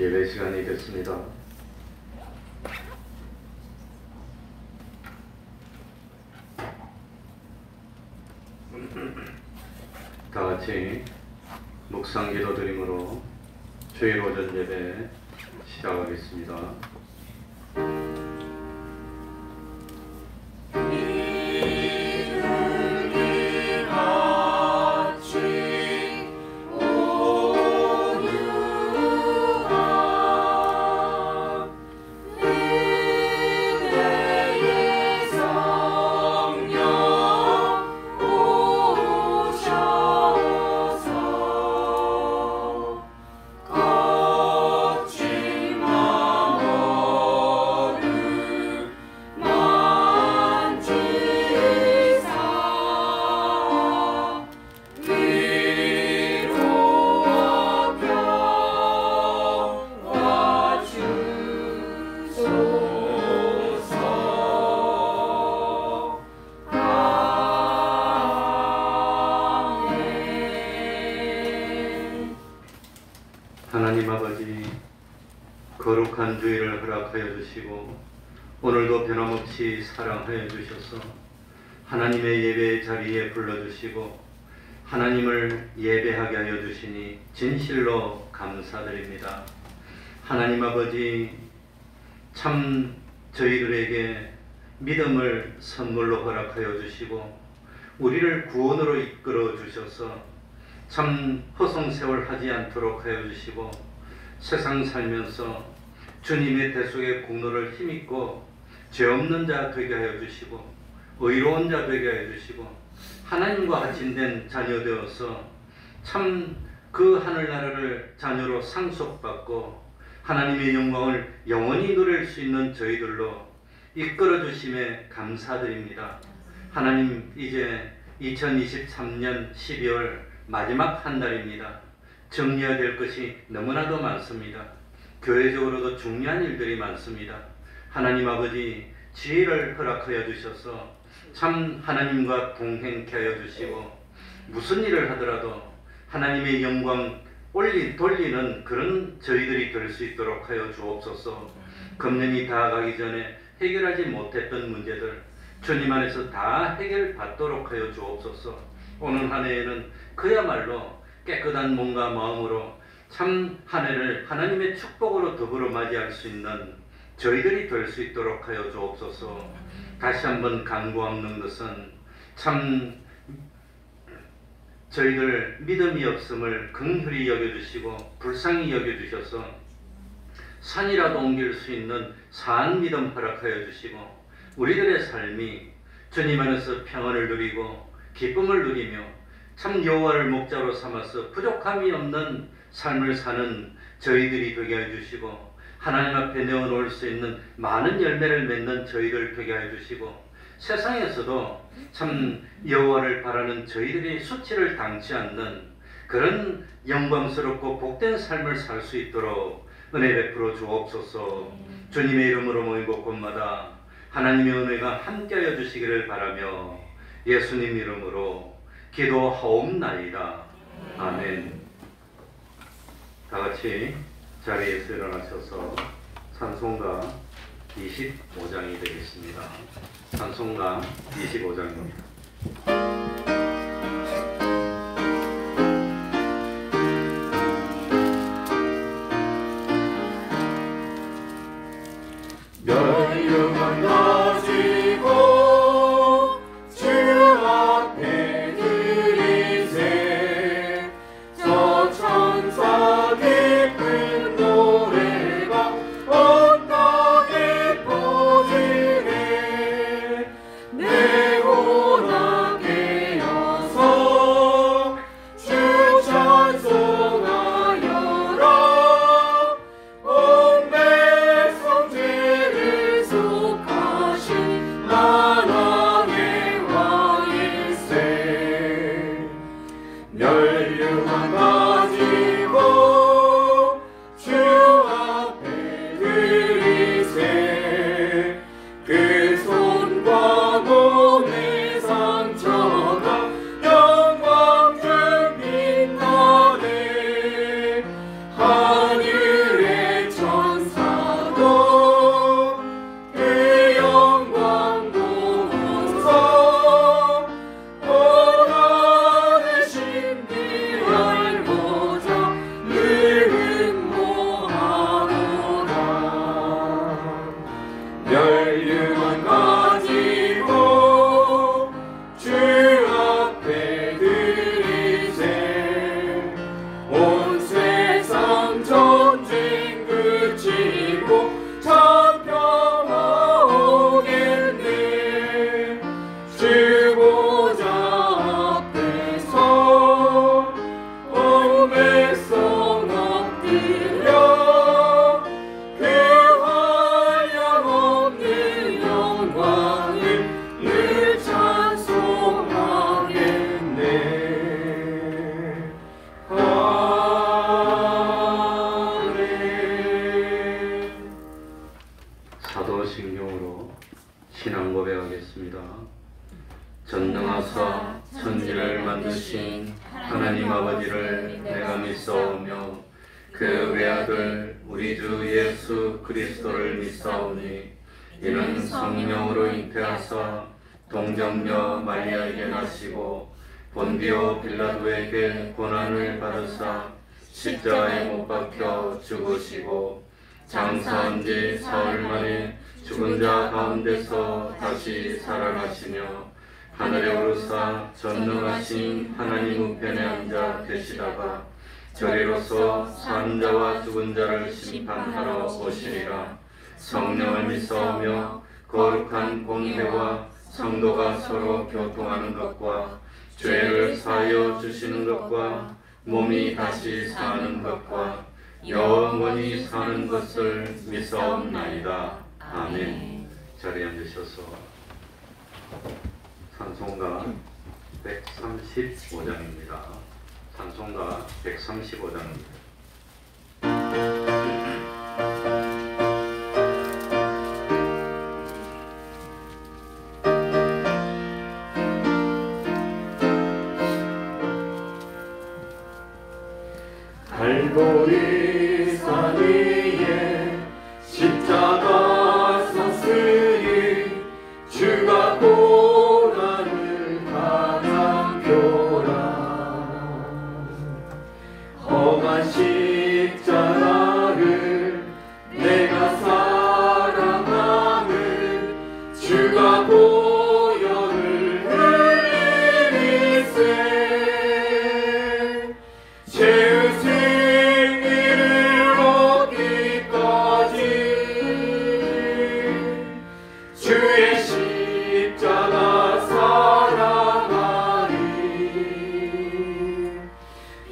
예배 시간이 됐습니다. 다 같이 묵상 기도 드림으로 주일 오전 예배 시작하겠습니다. 하나님 아버지, 거룩한 주일을 허락하여 주시고 오늘도 변함없이 사랑하여 주셔서 하나님의 예배의 자리에 불러주시고 하나님을 예배하게 하여 주시니 진실로 감사드립니다. 하나님 아버지, 참 저희들에게 믿음을 선물로 허락하여 주시고 우리를 구원으로 이끌어 주셔서 참 허송세월 하지 않도록 하여 주시고 세상 살면서 주님의 대속의 공로를 힘입고 죄 없는 자 되게 하여 주시고 의로운 자 되게 하여 주시고 하나님과 하친된 자녀 되어서 참 그 하늘나라를 자녀로 상속받고 하나님의 영광을 영원히 누릴 수 있는 저희들로 이끌어 주심에 감사드립니다. 하나님, 이제 2023년 12월 마지막 한 달입니다. 정리해야 될 것이 너무나도 많습니다. 교회적으로도 중요한 일들이 많습니다. 하나님 아버지, 지혜를 허락하여 주셔서 참 하나님과 동행케 하여 주시고 무슨 일을 하더라도 하나님의 영광 돌리는 그런 저희들이 될 수 있도록 하여 주옵소서. 금년이 다가가기 전에 해결하지 못했던 문제들 주님 안에서 다 해결받도록 하여 주옵소서. 오늘 한 해에는 그야말로 깨끗한 몸과 마음으로 참 한 해를 하나님의 축복으로 더불어 맞이할 수 있는 저희들이 될 수 있도록 하여 주옵소서. 다시 한번 간구하는 것은 참 저희들 믿음이 없음을 긍휼히 여겨주시고 불쌍히 여겨주셔서 산이라도 옮길 수 있는 산 믿음 허락하여 주시고 우리들의 삶이 주님 안에서 평안을 누리고 기쁨을 누리며 참 여호와를 목자로 삼아서 부족함이 없는 삶을 사는 저희들이 되게 해주시고 하나님 앞에 내어놓을 수 있는 많은 열매를 맺는 저희들 되게 해주시고 세상에서도 참 여호와를 바라는 저희들이 수치를 당치 않는 그런 영광스럽고 복된 삶을 살 수 있도록 은혜 베풀어 주옵소서. 주님의 이름으로 모이고 곳마다 하나님의 은혜가 함께하여 주시기를 바라며 예수님 이름으로 기도하옵나이다. 아멘. 다같이 자리에서 일어나셔서 찬송가 25장이 되겠습니다. 찬송가 25장입니다. 멸류관 가지고 주 앞에 드리세 저 천사 기쁜 노래가 온 땅에 퍼지네 내 고난의 사도신경으로 신앙 고백하겠습니다. 전능하사 천지를 만드신 하나님 아버지를 내가 믿사오며 그 외아들 우리 주 예수 그리스도를 믿사오니 이는 성령으로 잉태하사 동정녀 마리아에게 나시고 본디오 빌라도에게 고난을 받으사 십자가에 못 박혀 죽으시고 장사한 지 사흘 만에 죽은 자 가운데서 다시 살아나시며 하늘에 오르사 전능하신 하나님 우편에 앉아 계시다가 저리로서 사는 자와 죽은 자를 심판하러 오시리라. 성령을 믿사오며 거룩한 공회와 성도가 서로 교통하는 것과 죄를 사하여 주시는 것과 몸이 다시 사는 것과 영원히 사는 것을 믿사옵나이다. 아멘. 자리에 앉으셔서 찬송가 135장입니다. 찬송가 135장입니다. 갈보리 산 위에 십자가 섰으니 주가 고난을 가장표라. 험한 십자가를 내가 사랑하는 주가 보혈을 흘리리세. 죄의 승리를 얻기까지 주의 십자가 사랑하리.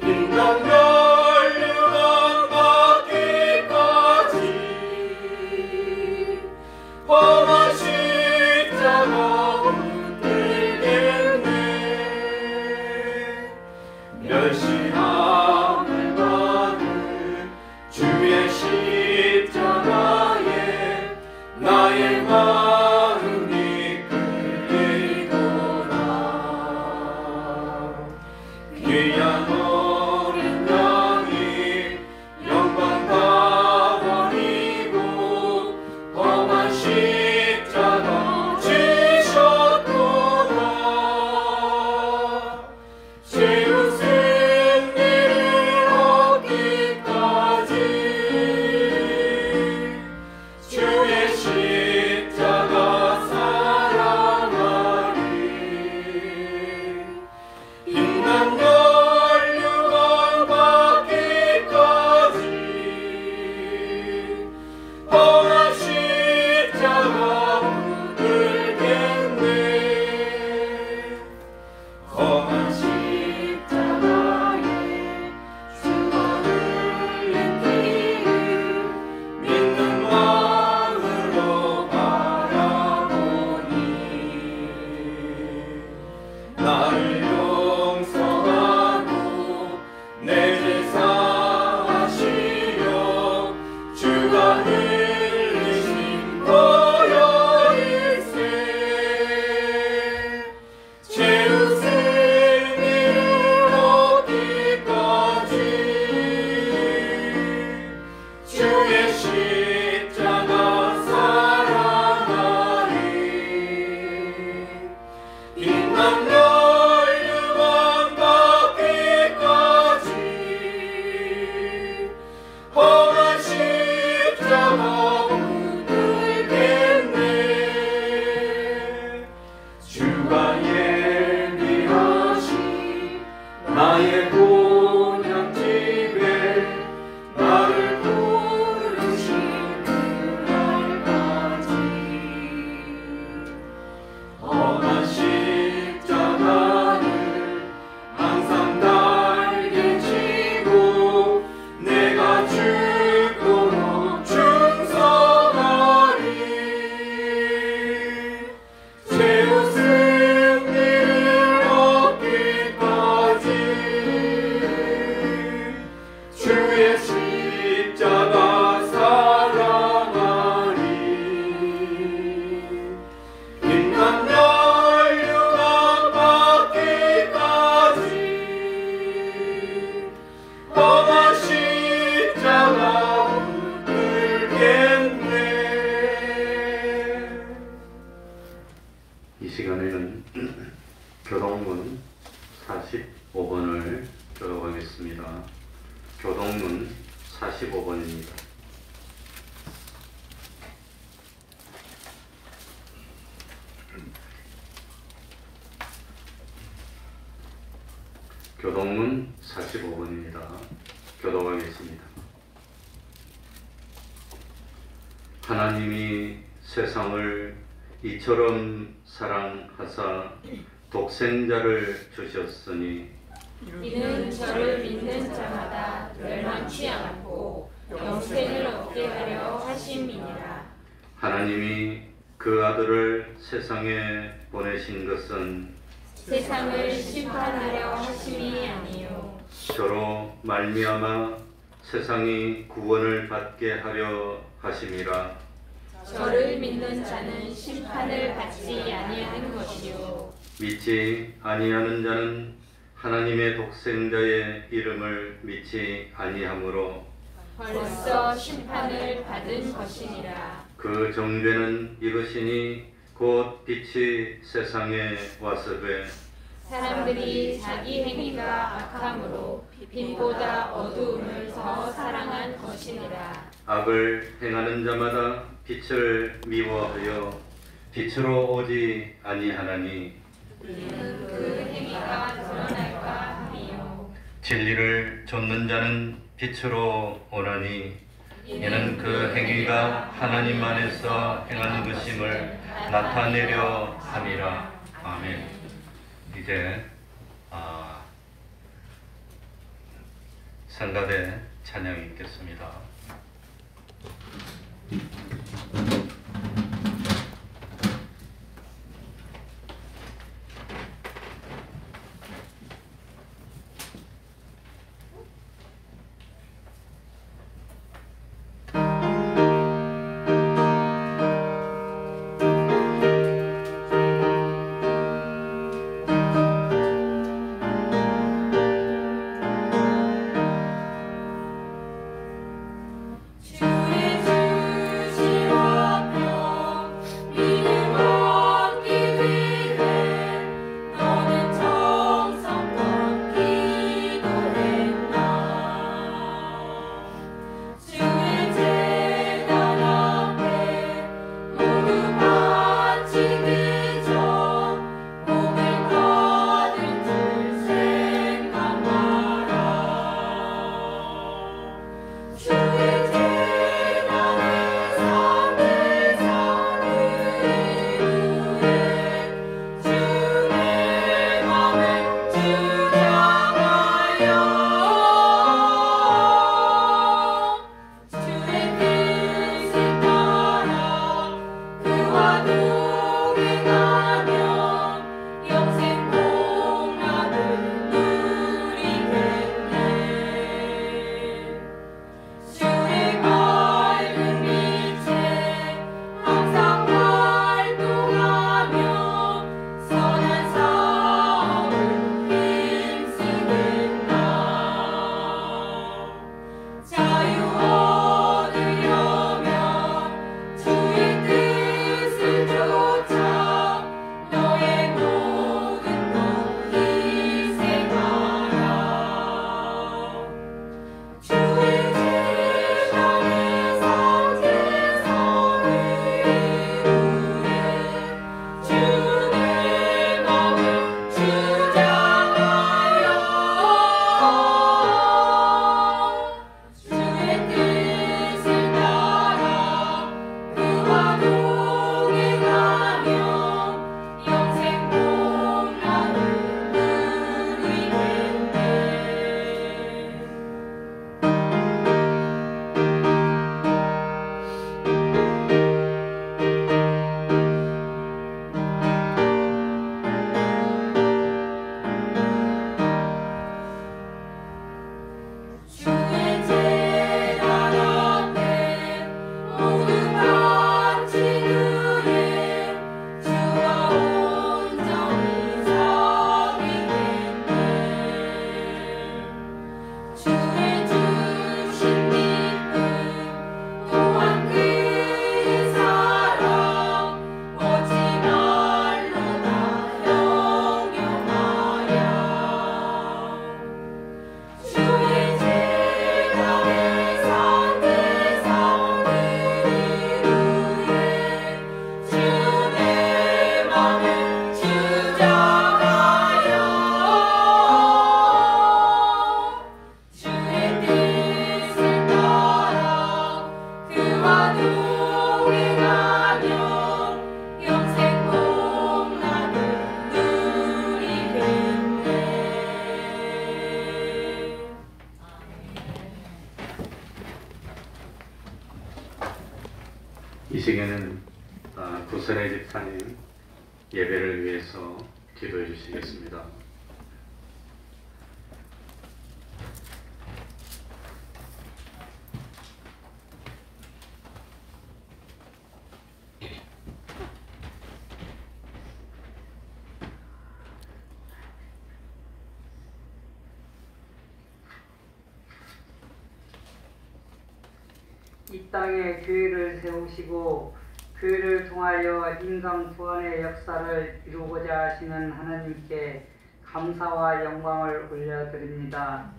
인간 멸류관 받기까지 험한 십자가 붙들겠네. 멸시함을 받은 주의 십자가에 나의 마음이 끌리도다. 귀한 어린 양이 영광 다 버리고 험한 십자가 지셨도다. 죄의 승리를 얻기까지 주의 십자가 사랑하리. 인간 멸류관 받기까지 험한 십자가 붙들겠네. 험한 십자가에 주가 흘린 피를 믿는 마음으로 바라보니 나를 용서하고 내 죄 사하시려 주가 흘리신 보혈일세. 죄의 승리를 얻기까지 주의 십자가 사랑하리. 인간 멸류관 받기까지 험한 십자가 붙들겠네. 주가 예비하신 나의 본향집에 나를 부르신 그날까지 험한 십자가를 항상 달게 지고 내가 죽도록 충성 교동문 45번입니다. 교도하겠습니다. 하나님이 세상을 이처럼 사랑하사 독생자를 주셨으니 이는 저를 믿는 자마다 멸망치 않고 영생을 얻게 하려 하심이니라. 하나님이 그 아들을 세상에 보내신 것은 세상을 심판하려 하심이 아니요 저로 말미암아 세상이 구원을 받게 하려 하심이라. 저를 믿는 자는 심판을 받지 아니하는 것이요 믿지 아니하는 자는 하나님의 독생자의 이름을 믿지 아니하므로 벌써 심판을 받은 것이니라. 그 정죄는 이것이니 곧 빛이 세상에 왔으되 사람들이 자기 행위가 악함으로 빛보다 어두움을 더 사랑한 것이니라. 악을 행하는 자마다 빛을 미워하여 빛으로 오지 아니하나니 이는 그 행위가 드러날까 함이요 진리를 좇는 자는 빛으로 오나니 이는 그 행위가 하나님 안에서 행하는 것임을 나타내려 함이라. 아멘. 이제 성가대 찬양이 있겠습니다. 주의 주신 주와 동행하며 영생 복락을 누리겠네. 이 시간에는 구선의 집사님 예배를 위해서 기도해 주시겠습니다. 이 땅에 교회를 세우시고 교회를 통하여 인간 구원의 역사를 이루고자 하시는 하나님께 감사와 영광을 올려드립니다.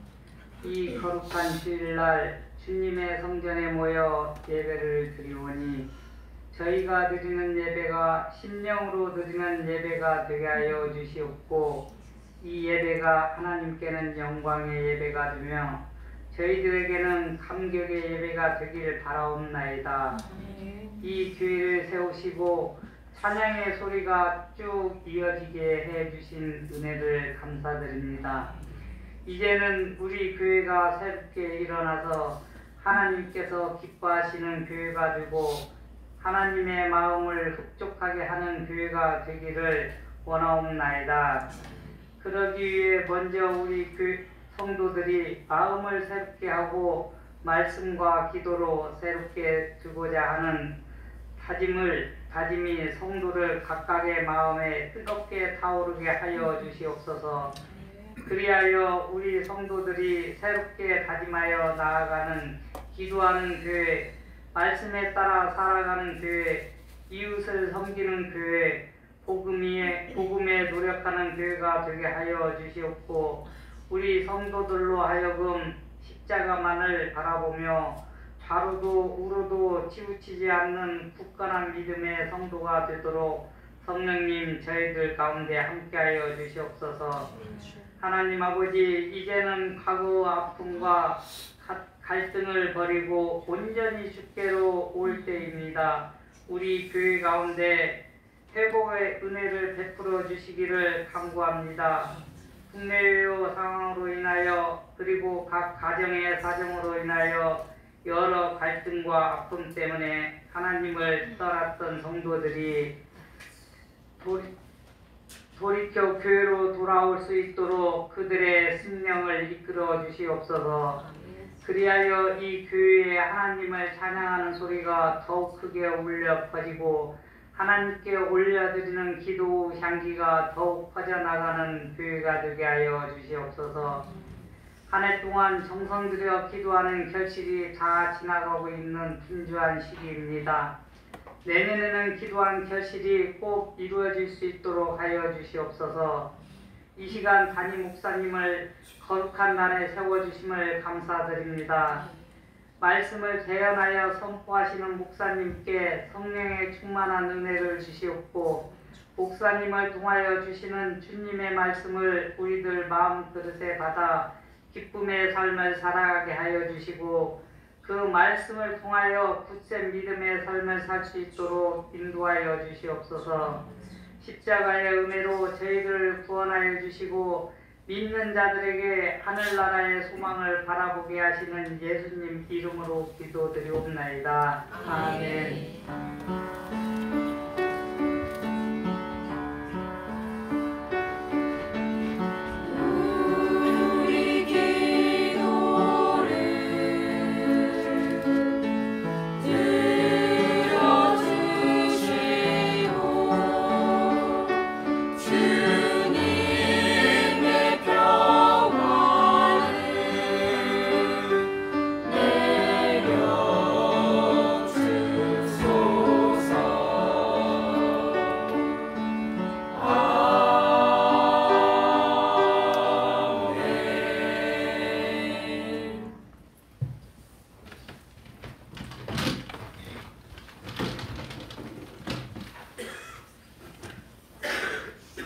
이 거룩한 주일날 주님의 성전에 모여 예배를 드리오니 저희가 드리는 예배가 심령으로 드리는 예배가 되게 하여 주시옵고 이 예배가 하나님께는 영광의 예배가 되며 저희들에게는 감격의 예배가 되길 바라옵나이다. 이 교회를 세우시고 찬양의 소리가 쭉 이어지게 해주신 은혜를 감사드립니다. 이제는 우리 교회가 새롭게 일어나서 하나님께서 기뻐하시는 교회가 되고 하나님의 마음을 흡족하게 하는 교회가 되기를 원하옵나이다. 그러기 위해 먼저 우리 성도들이 마음을 새롭게 하고 말씀과 기도로 새롭게 두고자 하는 다짐이 성도를 각각의 마음에 뜨겁게 타오르게 하여 주시옵소서. 그리하여 우리 성도들이 새롭게 다짐하여 나아가는 기도하는 교회, 말씀에 따라 살아가는 교회, 이웃을 섬기는 교회, 복음에 노력하는 교회가 되게 하여 주시옵고 우리 성도들로 하여금 십자가만을 바라보며 좌로도 우로도 치우치지 않는 굳건한 믿음의 성도가 되도록 성령님 저희들 가운데 함께하여 주시옵소서. 하나님 아버지, 이제는 과거 아픔과 갈등을 버리고 온전히 주께로 올 때입니다. 우리 교회 가운데 회복의 은혜를 베풀어 주시기를 간구합니다. 국내외 상황으로 인하여 그리고 각 가정의 사정으로 인하여 여러 갈등과 아픔 때문에 하나님을 떠났던 성도들이 돌이켜 교회로 돌아올 수 있도록 그들의 심령을 이끌어 주시옵소서. 그리하여 이 교회에 하나님을 찬양하는 소리가 더욱 크게 울려 퍼지고 하나님께 올려드리는 기도 향기가 더욱 퍼져나가는 교회가 되게 하여 주시옵소서. 한 해 동안 정성 들여 기도하는 결실이 다 지나가고 있는 분주한 시기입니다. 내년에는 기도한 결실이 꼭 이루어질 수 있도록 하여 주시옵소서. 이 시간 담임 목사님을 거룩한 날에 세워주심을 감사드립니다. 말씀을 대언하여 선포하시는 목사님께 성령의 충만한 은혜를 주시옵고 목사님을 통하여 주시는 주님의 말씀을 우리들 마음 그릇에 받아 기쁨의 삶을 살아가게 하여 주시고 그 말씀을 통하여 굳센 믿음의 삶을 살 수 있도록 인도하여 주시옵소서. 십자가의 은혜로 저희를 구원하여 주시고 믿는 자들에게 하늘나라의 소망을 바라보게 하시는 예수님 이름으로 기도드리옵나이다. 아멘. 우리 기도를 들어주시고 주님의 평안을 내려주소서. 아멘.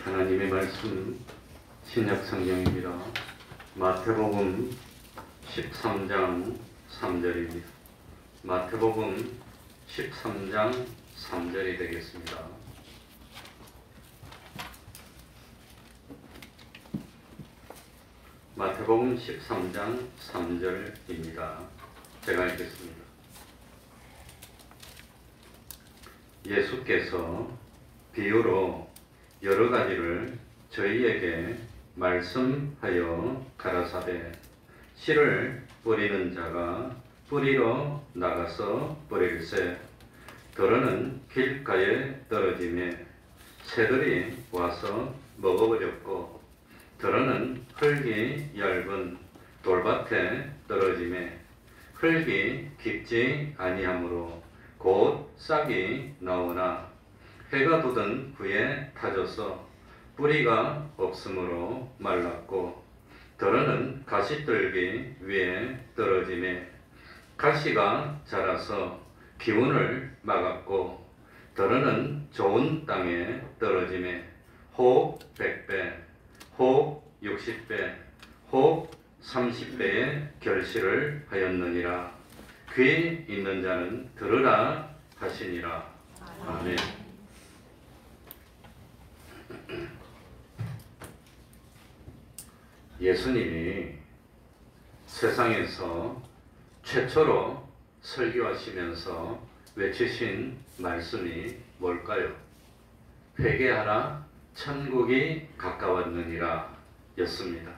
하나님의 말씀은 신약 성경입니다. 마태복음 13장 3절입니다. 마태복음 13장 3절이 되겠습니다. 마태복음 13장 3절입니다. 제가 읽겠습니다. 예수께서 비유로 여러 가지를 저희에게 말씀하여 가라사대 씨를 뿌리는 자가 뿌리러 나가서 뿌릴새 더러는 길가에 떨어지매 새들이 와서 먹어버렸고 더러는 흙이 얇은 돌밭에 떨어지매 흙이 깊지 아니하므로 곧 싹이 나오나 해가 돋은 후에 타져서 뿌리가 없으므로 말랐고 더러는 가시떨기 위에 떨어지매 가시가 자라서 기운을 막았고 더러는 좋은 땅에 떨어지매 혹 100배, 혹 60배, 혹 30배의 결실을 하였느니라. 귀 있는 자는 들으라 하시니라. 아멘. 예수님이 세상에서 최초로 설교하시면서 외치신 말씀이 뭘까요? 회개하라 천국이 가까웠느니라 였습니다.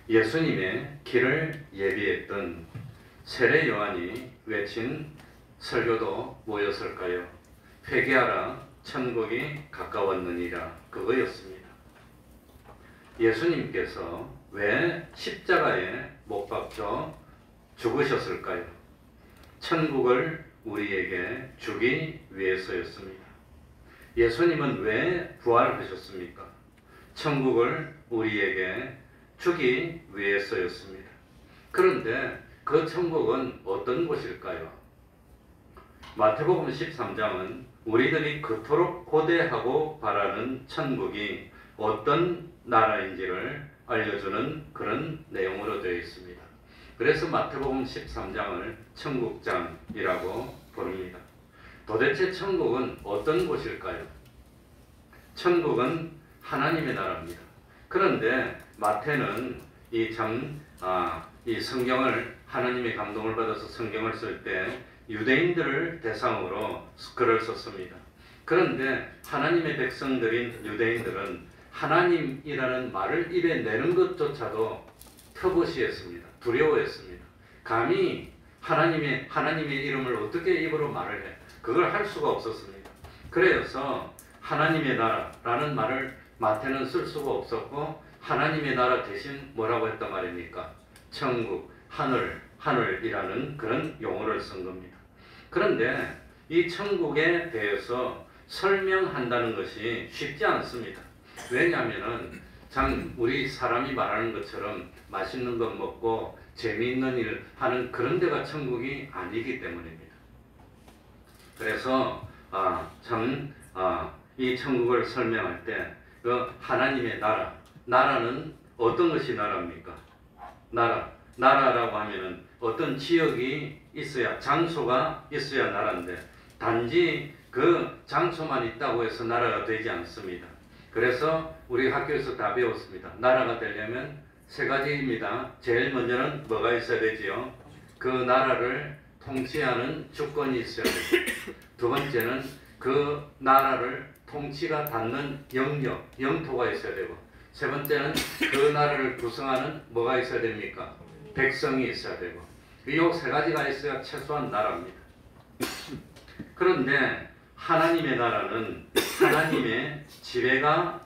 예수님의 길을 예비했던 세례 요한이 외친 설교도 뭐였을까요? 회개하라 천국이 가까웠느니라 그거였습니다. 예수님께서 왜 십자가에 못 박혀 죽으셨을까요? 천국을 우리에게 주기 위해서였습니다. 예수님은 왜 부활하셨습니까? 천국을 우리에게 주기 위해서였습니다. 그런데 그 천국은 어떤 곳일까요? 마태복음 13장은 우리들이 그토록 고대하고 바라는 천국이 어떤 나라인지를 알려주는 그런 내용으로 되어 있습니다. 그래서 마태복음 13장을 천국장이라고 부릅니다. 도대체 천국은 어떤 곳일까요? 천국은 하나님의 나라입니다. 그런데 마태는 이 성경을 하나님의 감동을 받아서 성경을 쓸 때 유대인들을 대상으로 글을 썼습니다. 그런데 하나님의 백성들인 유대인들은 하나님이라는 말을 입에 내는 것조차도 터부시했습니다. 두려워했습니다. 감히 하나님의 이름을 어떻게 입으로 말을 해? 그걸 할 수가 없었습니다. 그래서 하나님의 나라라는 말을 마태는 쓸 수가 없었고 하나님의 나라 대신 뭐라고 했단 말입니까? 천국, 하늘이라는 그런 용어를 쓴 겁니다. 그런데 이 천국에 대해서 설명한다는 것이 쉽지 않습니다. 왜냐하면 우리 사람이 말하는 것처럼 맛있는 것 먹고 재미있는 일 하는 그런 데가 천국이 아니기 때문입니다. 그래서 이 천국을 설명할 때 그 하나님의 나라는 어떤 것이 나라입니까? 나라라고 하면은 어떤 지역이 있어야 장소가 있어야 나라인데 단지 그 장소만 있다고 해서 나라가 되지 않습니다. 그래서 우리 학교에서 다 배웠습니다. 나라가 되려면 세 가지입니다. 제일 먼저는 뭐가 있어야 되지요? 그 나라를 통치하는 주권이 있어야 되고 두 번째는 그 나라를 통치가 닿는 영토가 있어야 되고 세 번째는 그 나라를 구성하는 뭐가 있어야 됩니까? 백성이 있어야 되고 이 세 가지가 있어야 최소한 나라입니다. 그런데 하나님의 나라는 하나님의 지배가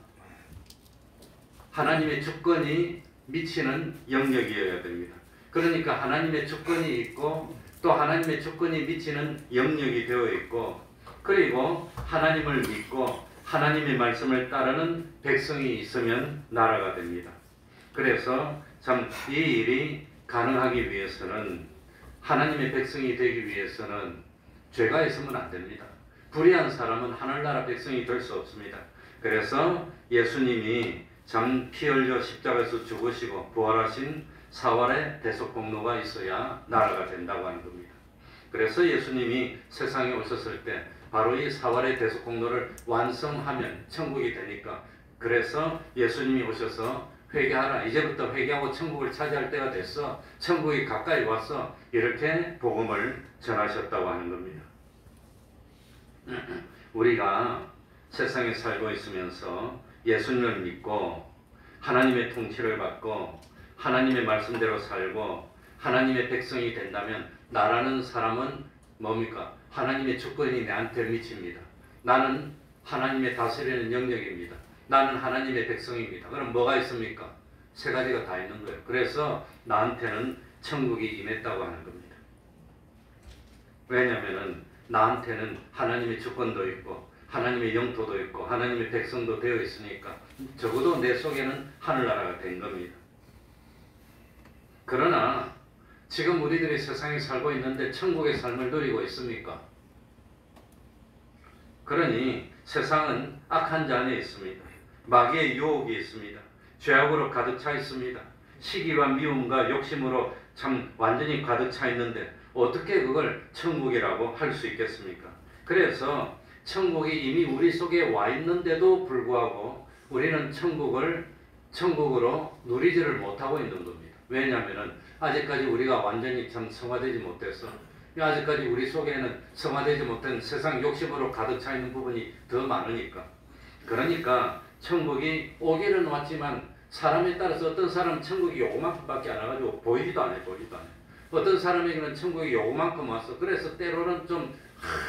하나님의 주권이 미치는 영역이어야 됩니다. 그러니까 하나님의 주권이 있고 또 하나님의 주권이 미치는 영역이 되어 있고 그리고 하나님을 믿고 하나님의 말씀을 따르는 백성이 있으면 나라가 됩니다. 그래서 이 일이 가능하기 위해서는 하나님의 백성이 되기 위해서는 죄가 있으면 안 됩니다. 불의한 사람은 하늘나라 백성이 될 수 없습니다. 그래서 예수님이 피 흘려 십자가에서 죽으시고 부활하신 사활의 대속공로가 있어야 나라가 된다고 하는 겁니다. 그래서 예수님이 세상에 오셨을 때 바로 이 사활의 대속공로를 완성하면 천국이 되니까, 그래서 예수님이 오셔서 회개하라, 이제부터 회개하고 천국을 차지할 때가 됐어, 천국이 가까이 왔어, 이렇게 복음을 전하셨다고 하는 겁니다. 우리가 세상에 살고 있으면서 예수님을 믿고 하나님의 통치를 받고 하나님의 말씀대로 살고 하나님의 백성이 된다면 나라는 사람은 뭡니까? 하나님의 주권이 내한테 미칩니다. 나는 하나님의 다스리는 영역입니다. 나는 하나님의 백성입니다. 그럼 뭐가 있습니까? 세 가지가 다 있는 거예요. 그래서 나한테는 천국이 임했다고 하는 겁니다. 왜냐하면 나한테는 하나님의 주권도 있고 하나님의 영토도 있고 하나님의 백성도 되어 있으니까 적어도 내 속에는 하늘나라가 된 겁니다. 그러나 지금 우리들이 세상에 살고 있는데 천국의 삶을 누리고 있습니까? 그러니 세상은 악한 자 안에 있습니다. 마귀의 유혹이 있습니다. 죄악으로 가득 차 있습니다. 시기와 미움과 욕심으로 참 완전히 가득 차 있는데 어떻게 그걸 천국이라고 할 수 있겠습니까? 그래서 천국이 이미 우리 속에 와 있는데도 불구하고 우리는 천국으로 누리지를 못하고 있는 겁니다. 왜냐하면 아직까지 우리가 완전히 참 성화되지 못해서, 아직까지 우리 속에는 성화되지 못한 세상 욕심으로 가득 차 있는 부분이 더 많으니까. 그러니까 천국이 오기는 왔지만 사람에 따라서 어떤 사람은 천국이 요만큼밖에 안 와가지고 보이지도 않아요. 어떤 사람에게는 천국이 요만큼 왔어. 그래서 때로는 좀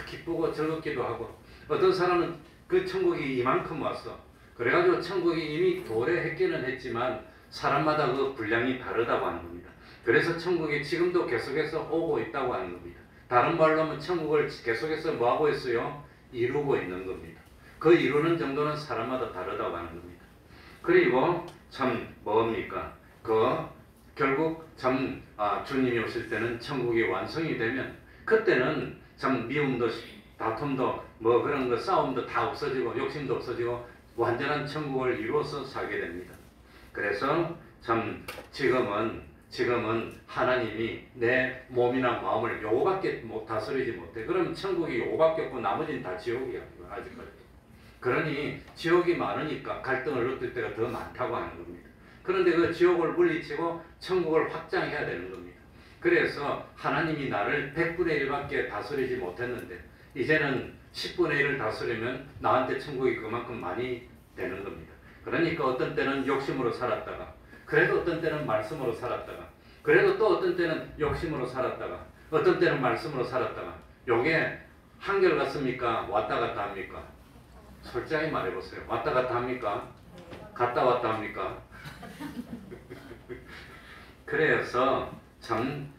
기쁘고 즐겁기도 하고, 어떤 사람은 그 천국이 이만큼 왔어. 그래가지고 천국이 이미 도래했기는 했지만 사람마다 그 분량이 다르다고 하는 겁니다. 그래서 천국이 지금도 계속해서 오고 있다고 하는 겁니다. 다른 말로 하면 천국을 계속해서 뭐하고 있어요? 이루고 있는 겁니다. 그 이루는 정도는 사람마다 다르다고 하는 겁니다. 그리고 참 뭡니까? 결국 참 주님이 오실 때는 천국이 완성이 되면 그때는 참 미움도 다툼도 뭐 그런 거 싸움도 다 없어지고 욕심도 없어지고 완전한 천국을 이루어서 살게 됩니다. 그래서 참 지금은 하나님이 내 몸이나 마음을 요거밖에 다스리지 못해. 그럼 천국이 요거밖에 없고 나머지는 다 지옥이야. 아직까지. 그러니 지옥이 많으니까 갈등을 얻을 때가 더 많다고 하는 겁니다. 그런데 그 지옥을 물리치고 천국을 확장해야 되는 겁니다. 그래서 하나님이 나를 100분의 1밖에 다스리지 못했는데 이제는 10분의 1을 다스리면 나한테 천국이 그만큼 많이 되는 겁니다. 그러니까 어떤 때는 욕심으로 살았다가, 그래도 어떤 때는 말씀으로 살았다가, 그래도 또 어떤 때는 욕심으로 살았다가, 어떤 때는 말씀으로 살았다가, 요게 한결 같습니까? 왔다 갔다 합니까? 솔직하게 말해보세요. 왔다 갔다 합니까? 갔다 왔다 합니까? 그래서 참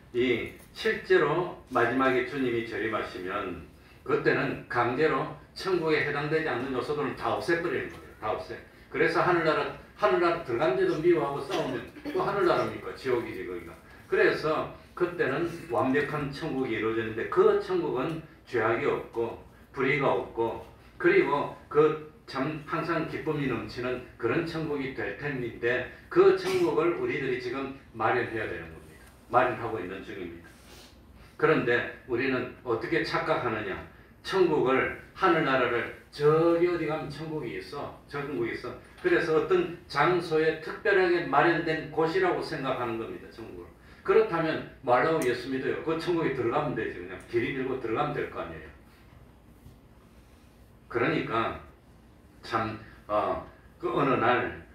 실제로 마지막에 주님이 재림하시면 그때는 강제로 천국에 해당되지 않는 요소들은 다 없애버리는 거예요. 다 없애. 그래서 하늘나라 들어간데도 미워하고 싸우면 또 하늘나라입니까? 지옥이지 거기가. 그래서 그때는 완벽한 천국이 이루어지는데 그 천국은 죄악이 없고 불의가 없고 그리고 참 항상 기쁨이 넘치는 그런 천국이 될 텐데 그 천국을 우리들이 지금 마련해야 되는 겁니다. 마련하고 있는 중입니다. 그런데 우리는 어떻게 착각하느냐? 천국을, 하늘나라를 저기 어디 가면 천국이 있어. 천국이 있어. 그래서 어떤 장소에 특별하게 마련된 곳이라고 생각하는 겁니다. 천국을. 그렇다면 말라고 예수 믿어요. 그 천국에 들어가면 되지. 그냥 길이 들고 들어가면 될 거 아니에요. 그러니까 참 어느 날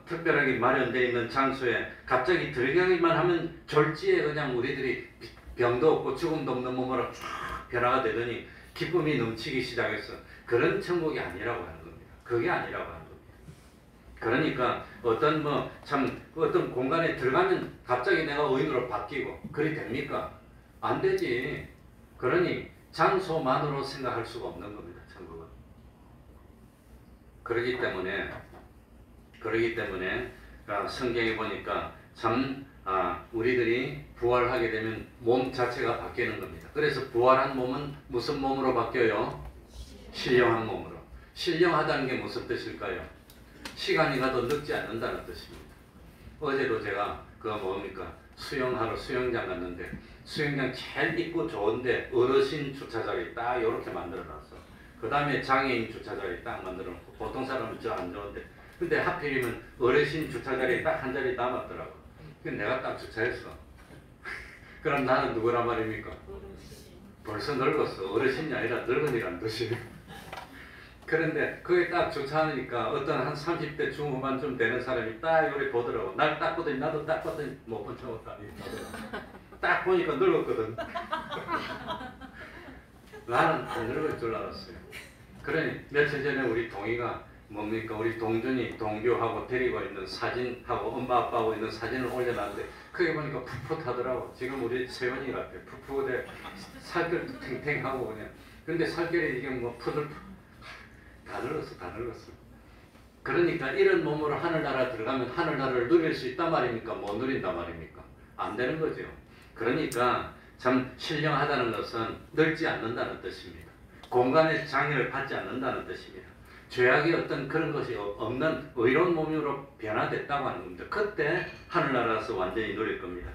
특별하게 마련되어 있는 장소에 갑자기 들어가기만 하면 졸지에 그냥 우리들이 병도 없고 죽음도 없는 몸으로 쫙 변화가 되더니 기쁨이 넘치기 시작했어. 그런 천국이 아니라고 하는 겁니다. 그게 아니라고 하는 겁니다. 그러니까 어떤 공간에 들어가면 갑자기 내가 의인으로 바뀌고 그리 됩니까? 안 되지. 그러니 장소만으로 생각할 수가 없는 겁니다. 천국은. 그러기 때문에 성경에 보니까 참 우리들이 부활하게 되면 몸 자체가 바뀌는 겁니다. 그래서 부활한 몸은 무슨 몸으로 바뀌어요? 신령한 몸으로. 신령하다는 게 무슨 뜻일까요? 시간이 가도 늙지 않는다는 뜻입니다. 어제도 제가 수영하러 수영장 갔는데 수영장 제일 이쁘고 좋은데 어르신 주차장이 딱 이렇게 만들어놨어. 그 다음에 장애인 주차장이 딱 만들어놓고 보통 사람은 저 안 좋은데 근데 하필이면 어르신 주차장이 딱 한 자리 남았더라고. 근데 내가 딱 주차했어. 그럼 나는 누구란 말입니까? 벌써 늙었어. 어르신이 아니라 늙은이란 뜻이에요. 그런데 거기 딱 주차하니까 어떤 한 30대 중후반쯤 되는 사람이 딱 여기 보더라고. 날 딱 보더니 나도 딱 보더니 못 본 척 하더라고. 딱 보니까 늙었거든. 나는 안 늙을 줄 알았어요. 그러니 며칠 전에 우리 동이가 뭡니까? 우리 동준이 동교하고 데리고 있는 사진하고 엄마 아빠하고 있는 사진을 올려놨는데 그게 보니까 풋풋하더라고. 지금 우리 세원이 같아. 풋풋해. 살결도 탱탱하고 그냥. 근데 살결이 이게 뭐 푸들 다 늙었어. 다 늙었어. 그러니까 이런 몸으로 하늘나라 들어가면 하늘나라를 누릴 수 있단 말입니까? 못 누린단 말입니까? 안 되는 거죠. 그러니까 참 신령하다는 것은 늙지 않는다는 뜻입니다. 공간의 장애를 받지 않는다는 뜻입니다. 죄악이 어떤 그런 것이 없는 의로운 몸으로 변화됐다고 하는 겁니다. 그때 하늘나라에서 완전히 누릴 겁니다.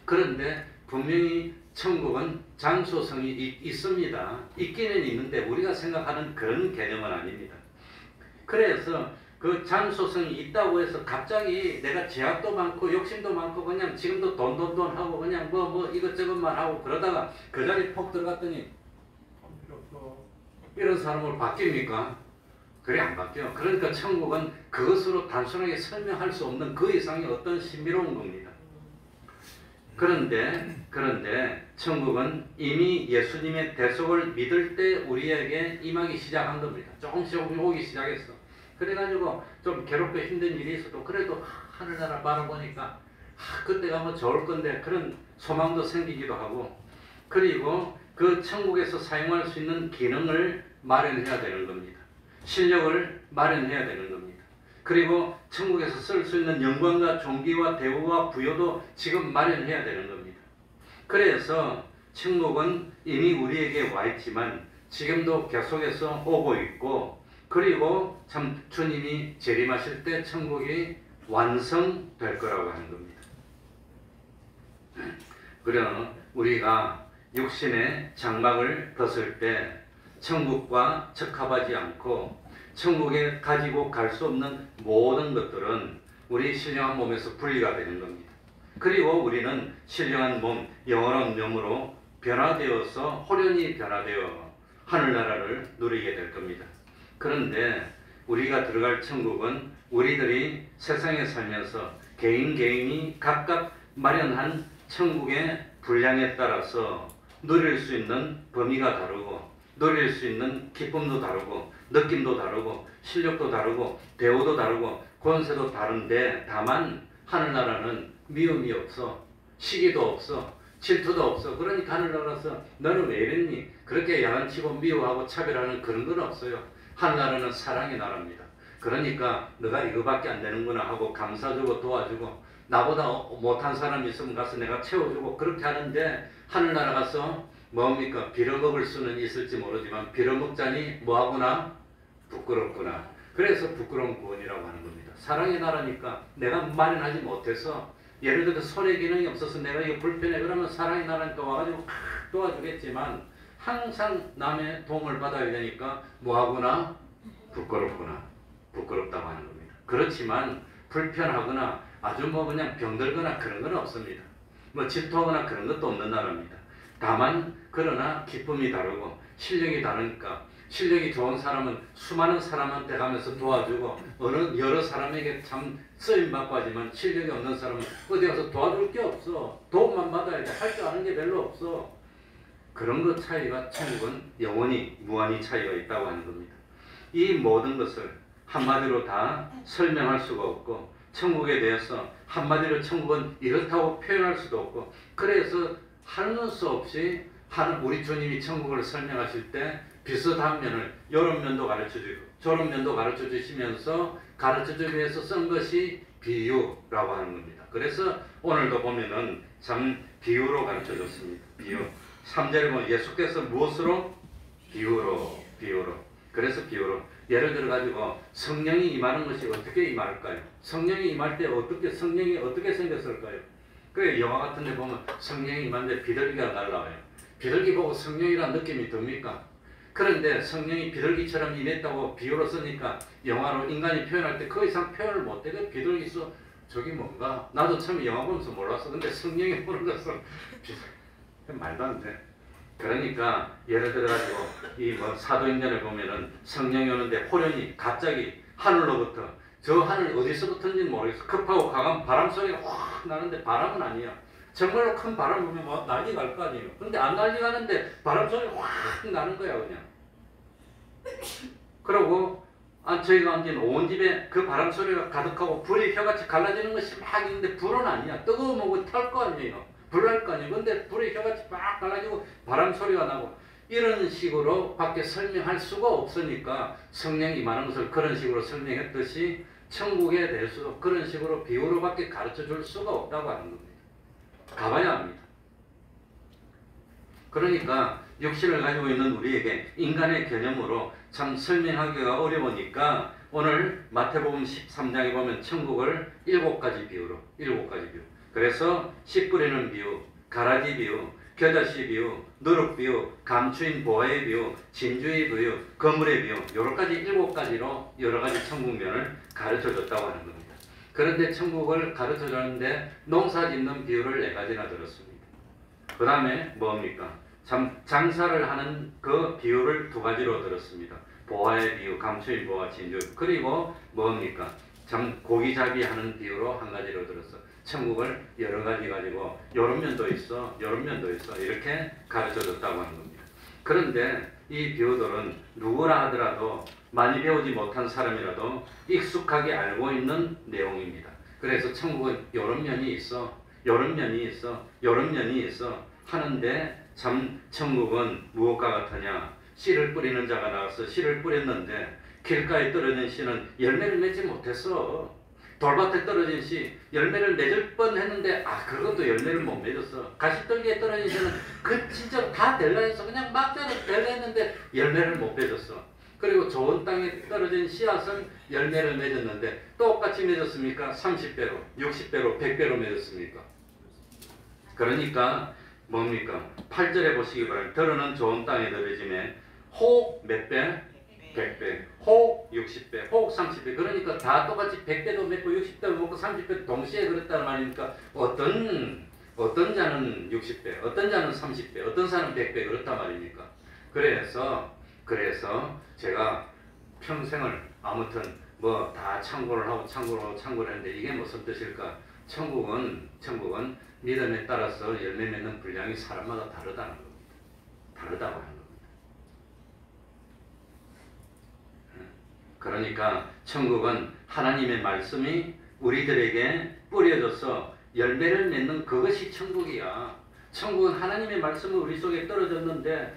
그런데 분명히 천국은 장소성이 있습니다. 있기는 있는데 우리가 생각하는 그런 개념은 아닙니다. 그래서 그 장소성이 있다고 해서 갑자기 내가 제약도 많고 욕심도 많고 그냥 지금도 돈 하고 그냥 뭐 이것저것만 하고 그러다가 그 자리에 폭 들어갔더니 이런 사람으로 바뀝니까? 그래 안 바뀌어. 그러니까 천국은 그것으로 단순하게 설명할 수 없는 그 이상의 어떤 신비로운 겁니다. 그런데 천국은 이미 예수님의 대속을 믿을 때 우리에게 임하기 시작한 겁니다. 조금씩 오기 시작했어. 그래가지고 좀 괴롭고 힘든 일이 있어도 그래도 하늘나라 바라보니까 그때 가면 좋을 건데 그런 소망도 생기기도 하고 그리고 그 천국에서 사용할 수 있는 기능을 마련해야 되는 겁니다. 실력을 마련해야 되는 겁니다. 그리고 천국에서 쓸 수 있는 영광과 존귀와 대우와 부여도 지금 마련해야 되는 겁니다. 그래서 천국은 이미 우리에게 와 있지만 지금도 계속해서 오고 있고 그리고 참 주님이 재림하실 때 천국이 완성될 거라고 하는 겁니다. 그러나 우리가 육신의 장막을 벗을 때 천국과 적합하지 않고 천국에 가지고 갈 수 없는 모든 것들은 우리 신령한 몸에서 분리가 되는 겁니다. 그리고 우리는 신령한 몸, 영원한 몸으로 변화되어서 호련히 변화되어 하늘나라를 누리게 될 겁니다. 그런데 우리가 들어갈 천국은 우리들이 세상에 살면서 개인이 각각 마련한 천국의 분량에 따라서 누릴 수 있는 범위가 다르고 누릴 수 있는 기쁨도 다르고 느낌도 다르고 실력도 다르고 대우도 다르고 권세도 다른데 다만 하늘나라는 미움이 없어 시기도 없어 질투도 없어. 그러니까 하늘나라에서 너는 왜 이랬니? 그렇게 야단치고 미워하고 차별하는 그런 건 없어요. 하늘나라는 사랑의 나라입니다. 그러니까 너가 이거밖에 안 되는구나 하고 감사주고 도와주고 나보다 못한 사람이 있으면 가서 내가 채워주고 그렇게 하는데 하늘나라 가서 뭡니까? 빌어먹을 수는 있을지 모르지만 빌어먹자니 뭐하구나? 부끄럽구나. 그래서 부끄러운 구원이라고 하는 겁니다. 사랑의 나라니까 내가 마련하지 못해서 예를 들어 손의 기능이 없어서 내가 이거 불편해 그러면 사랑의 나라니까 와가지고 도와주겠지만 항상 남의 도움을 받아야 되니까 뭐하구나? 부끄럽구나. 부끄럽다고 하는 겁니다. 그렇지만 불편하거나 아주 뭐 그냥 병들거나 그런 건 없습니다. 뭐 질투하거나 그런 것도 없는 나라입니다. 다만 그러나 기쁨이 다르고 실력이 다르니까 실력이 좋은 사람은 수많은 사람한테 가면서 도와주고 어느 여러 사람에게 참 쓰임받고 하지만 실력이 없는 사람은 어디 가서 도와줄 게 없어. 도움만 받아야 돼. 할 줄 아는 게 별로 없어. 그런 것 차이가 천국은 영원히 무한히 차이가 있다고 하는 겁니다. 이 모든 것을 한마디로 다 설명할 수가 없고 천국에 대해서 한마디로 천국은 이렇다고 표현할 수도 없고 그래서 하는 수 없이 우리 주님이 천국을 설명하실 때 비슷한 면을 이런 면도 가르쳐주고 저런 면도 가르쳐주시면서 가르쳐주기 위해서 쓴 것이 비유라고 하는 겁니다. 그래서 오늘도 보면은 참 비유로 가르쳐줬습니다. 비유. 3절에 보면 예수께서 무엇으로? 비유로. 그래서 비유로. 예를 들어 가지고 성령이 임하는 것이 어떻게 임할까요? 성령이 임할 때 성령이 어떻게 생겼을까요? 그 영화 같은 데 보면 성령이 임하는데 비둘기가 날라와요. 비둘기 보고 성령이란 느낌이 듭니까? 그런데 성령이 비둘기처럼 임했다고 비유로 쓰니까 영화로 인간이 표현할 때 그 이상 표현을 못해. 비둘기 써 저기 뭔가 나도 처음에 영화 보면서 몰랐어. 근데 성령이 보는 것은 말도 안 돼. 그러니까 예를 들어가지고 이 뭐 사도행전에 보면은 성령이 오는데 호련히 갑자기 하늘로부터 저 하늘 어디서부터인지 모르겠어. 급하고 강한 바람 소리가 확 나는데 바람은 아니야. 정말로 큰 바람 불면 뭐 난리 날 거 아니에요. 근데 안 난리 가는데 바람 소리가 확 나는 거야 그냥. 그러고 저희가 앉은 온 집에 그 바람 소리가 가득하고 불이 혀같이 갈라지는 것이 막 있는데 불은 아니야. 뜨거우면 탈 거 아니에요. 불 날 거 아니에요. 근데 불이 혀같이 막 갈라지고 바람 소리가 나고 이런 식으로 밖에 설명할 수가 없으니까 성령이 임하는 것을 그런 식으로 설명했듯이 천국에 대해서도 그런 식으로 비유로밖에 가르쳐 줄 수가 없다고 하는 겁니다. 가봐야 합니다. 그러니까 육신을 가지고 있는 우리에게 인간의 개념으로 참 설명하기가 어려우니까 오늘 마태복음 13장에 보면 천국을 7가지 비유로 7가지 비유. 그래서 씨 뿌리는 비유, 가라지 비유, 겨자씨 비유, 누룩 비유, 감추인 보화의 비유, 진주의 비유, 거물의 비유, 여러 가지 7가지로 여러 가지 천국면을 가르쳐 줬다고 하는 겁니다. 그런데 천국을 가르쳐 줬는데 농사 짓는 비유를 4가지나 들었습니다. 그 다음에 뭡니까? 장사를 하는 그 비유를 2가지로 들었습니다. 보화의 비유, 감추인 보화, 진주. 그리고 뭡니까? 고기잡이 하는 비유로 1가지로 들었어. 천국을 여러 가지 가지고 요런 면도 있어, 요런 면도 있어 이렇게 가르쳐줬다고 하는 겁니다. 그런데 이 비유들은 누구라 하더라도 많이 배우지 못한 사람이라도 익숙하게 알고 있는 내용입니다. 그래서 천국은 요런 면이 있어, 요런 면이 있어, 요런 면이 있어 하는데 참 천국은 무엇과 같으냐? 씨를 뿌리는 자가 나와서 씨를 뿌렸는데 길가에 떨어진 씨는 열매를 맺지 못했어. 돌밭에 떨어진 씨 열매를 맺을 뻔 했는데 그것도 열매를 못 맺었어. 가시떨기에 떨어진 씨는 그 진짜 다 될라 해서 그냥 막자로 될라 했는데 열매를 못 맺었어. 그리고 좋은 땅에 떨어진 씨앗은 열매를 맺었는데 똑같이 맺었습니까? 30배로, 60배로, 100배로 맺었습니까? 그러니까 뭡니까? 8절에 보시기 바랍니다. 들어는 좋은 땅에 떨어짐에 혹 몇 배? 100배, 혹 60배, 혹 30배. 그러니까 다 똑같이 100배도 맺고 60배도 먹고 30배도 동시에 그랬다는 말이니까 어떤 자는 60배, 어떤 자는 30배, 어떤 사람은 100배 그렇단 말입니까? 그래서 제가 평생을 아무튼 뭐 다 참고를 하고 참고를 했는데 이게 무슨 뜻일까? 천국은 믿음에 따라서 열매 맺는 분량이 사람마다 다르다는 겁니다. 다르다고 하는 겁니다. 그러니까 천국은 하나님의 말씀이 우리들에게 뿌려져서 열매를 맺는 그것이 천국이야. 천국은 하나님의 말씀이 우리 속에 떨어졌는데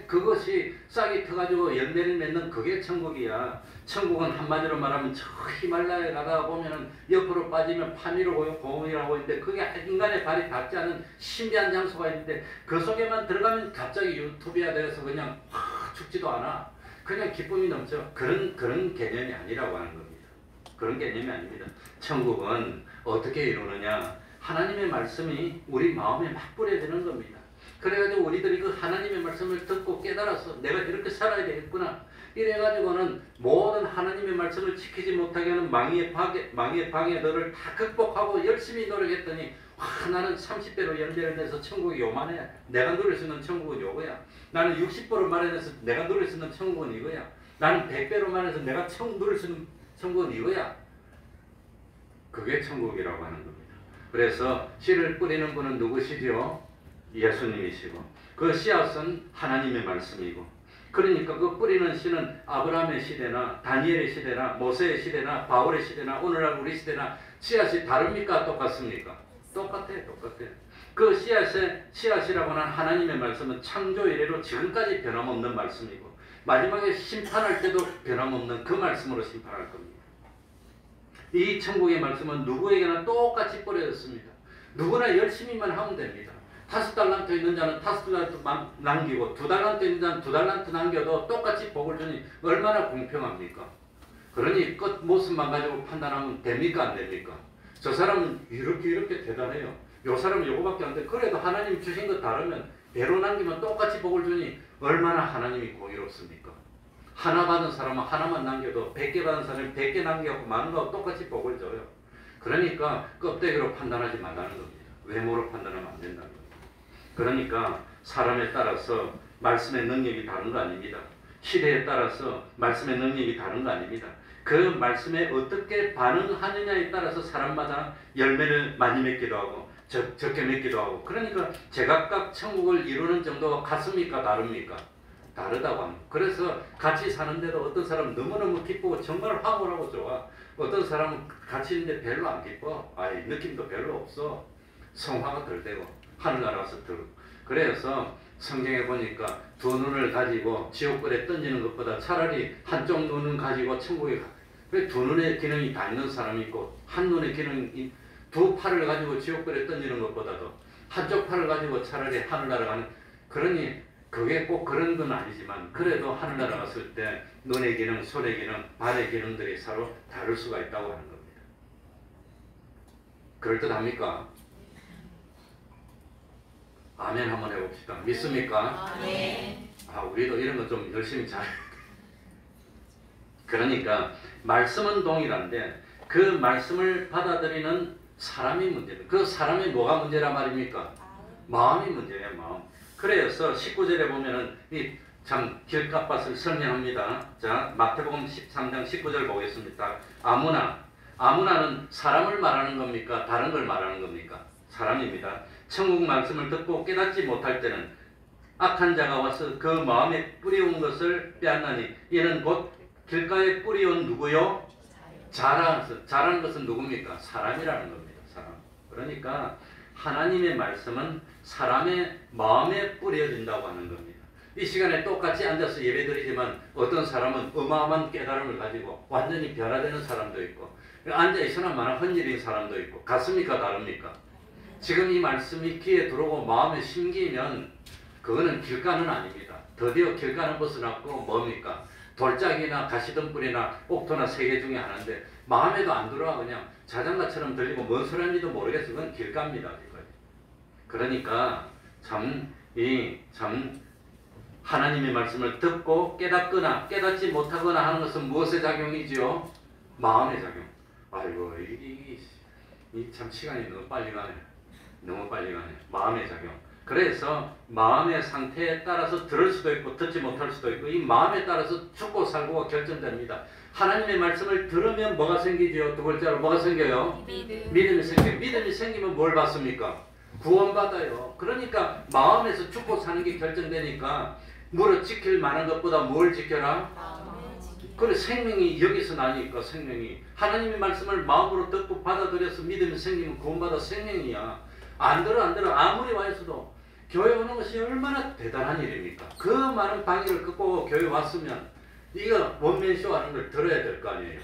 그것이 싹이 터가지고 열매를 맺는 그게 천국이야. 천국은 한마디로 말하면 저 히말라야에 가다가 보면은 옆으로 빠지면 파미로 고원이라고 있는데 그게 인간의 발이 닿지 않은 신비한 장소가 있는데 그 속에만 들어가면 갑자기 유토피아 되어서 그냥 확 죽지도 않아. 그냥 기쁨이 넘쳐. 그런 개념이 아니라고 하는 겁니다. 그런 개념이 아닙니다. 천국은 어떻게 이루느냐? 하나님의 말씀이 우리 마음에 막 뿌려지는 겁니다. 그래가지고 우리들이 그 하나님의 말씀을 듣고 깨달아서 내가 이렇게 살아야 되겠구나. 이래가지고는 모든 하나님의 말씀을 지키지 못하게 하는 망의의 방해들을 다 극복하고 열심히 노력했더니 나는 30배로 열매를 내서 천국이 요만해. 내가 누릴 수 있는 천국은 요거야. 나는 60배로 말해서 내가 누릴 수 있는 천국은 이거야. 나는 100배로 말해서 내가 누릴 수 있는 천국은 이거야. 그게 천국이라고 하는 겁니다. 그래서 씨를 뿌리는 분은 누구시죠? 예수님이시고 그 씨앗은 하나님의 말씀이고 그러니까 그 뿌리는 씨는 아브라함의 시대나 다니엘의 시대나 모세의 시대나 바울의 시대나 오늘날 우리 시대나 씨앗이 다릅니까? 똑같습니까? 똑같아. 그 씨앗이라고 하는 하나님의 말씀은 창조 이래로 지금까지 변함없는 말씀이고 마지막에 심판할 때도 변함없는 그 말씀으로 심판할 겁니다. 이 천국의 말씀은 누구에게나 똑같이 뿌려졌습니다. 누구나 열심히만 하면 됩니다. 5달란트 있는 자는 5달란트 남기고 2달란트 있는 자는 2달란트 남겨도 똑같이 복을 주니 얼마나 공평합니까? 그러니 끝 모습만 가지고 판단하면 됩니까? 안 됩니까? 저 사람은 이렇게 대단해요. 요 사람은 요거밖에 안 돼. 그래도 하나님 주신 것 다르면 배로 남기면 똑같이 복을 주니 얼마나 하나님이 공의롭습니까? 하나 받은 사람은 하나만 남겨도 100개 받은 사람은 100개 남겨갖고 많은 거하고 똑같이 복을 줘요. 그러니까 껍데기로 판단하지 말라는 겁니다. 외모로 판단하면 안 된다는 겁니다. 그러니까 사람에 따라서 말씀의 능력이 다른 거 아닙니다. 시대에 따라서 말씀의 능력이 다른 거 아닙니다. 그 말씀에 어떻게 반응하느냐에 따라서 사람마다 열매를 많이 맺기도 하고 적게 맺기도 하고, 그러니까 제각각 천국을 이루는 정도가 같습니까? 다릅니까? 다르다고 합니다. 그래서 같이 사는데도 어떤 사람은 너무너무 기쁘고 정말 황홀하고 좋아. 어떤 사람은 같이 있는데 별로 안 기뻐. 아이, 느낌도 별로 없어. 성화가 덜 되고 하늘나라에서 덜. 그래서 성경에 보니까 두 눈을 가지고 지옥불에 던지는 것보다 차라리 한쪽 눈은 가지고 천국에 가. 두 눈의 기능이 다 있는 사람이 있고, 한 눈의 기능이 두 팔을 가지고 지옥불에 던지는 것보다도 한쪽 팔을 가지고 차라리 하늘나라 가는. 그러니 그게 꼭 그런 건 아니지만 그래도 하늘나라 갔을 때 눈의 기능, 손의 기능, 발의 기능들이 서로 다를 수가 있다고 하는 겁니다. 그럴듯합니까? 아멘 한번 해봅시다. 믿습니까? 아멘. 우리도 이런 거 좀 열심히 잘. 그러니까 말씀은 동일한데 그 말씀을 받아들이는 사람이 문제다. 그 사람이 뭐가 문제란 말입니까? 마음이 문제예요. 마음. 그래서 19절에 보면은 이 참 길값밭을 설명합니다. 자, 마태복음 13장 19절 보겠습니다. 아무나는 사람을 말하는 겁니까? 다른 걸 말하는 겁니까? 사람입니다. 천국 말씀을 듣고 깨닫지 못할 때는 악한 자가 와서 그 마음에 뿌리온 것을 빼앗나니 이는 곧 길가에 뿌리온 누구요? 자라는 것은 누굽니까? 사람이라는 겁니다. 사람. 그러니까 하나님의 말씀은 사람의 마음에 뿌려진다고 하는 겁니다. 이 시간에 똑같이 앉아서 예배드리지만 어떤 사람은 어마어마한 깨달음을 가지고 완전히 변화되는 사람도 있고, 앉아있으나 마나 헛일인 사람도 있고, 같습니까? 다릅니까? 지금 이 말씀이 귀에 들어오고 마음에 심기면 그거는 길가는 아닙니다. 드디어 길가는 벗어났고 뭡니까? 돌짝이나 가시덤불이나 옥토나 세 개 중에 하나인데 마음에도 안 들어와. 그냥 자장가처럼 들리고 뭔 소리인지도 모르겠어. 그건 길가입니다. 그러니까 참 하나님의 말씀을 듣고 깨닫거나 깨닫지 못하거나 하는 것은 무엇의 작용이지요? 마음의 작용. 아이고, 이 참 시간이 너무 빨리 가네. 너무 빨리 가네. 마음의 작용. 그래서 마음의 상태에 따라서 들을 수도 있고 듣지 못할 수도 있고, 이 마음에 따라서 죽고 살고가 결정됩니다. 하나님의 말씀을 들으면 뭐가 생기지요? 두 번째로 뭐가 생겨요? 믿음이 생겨요. 믿음이 생기면 뭘 받습니까? 구원받아요. 그러니까 마음에서 죽고 사는 게 결정되니까 물어 지킬 만한 것보다 뭘 지켜라? 그래, 생명이 여기서 나니까. 생명이 하나님의 말씀을 마음으로 듣고 받아들여서 믿음이 생기면 구원받아 생명이야. 안 들어 아무리 와 있어도. 교회 오는 것이 얼마나 대단한 일입니까? 그 많은 방해를 끄고 교회 왔으면 이거 원맨쇼 하는 걸 들어야 될 거 아니에요.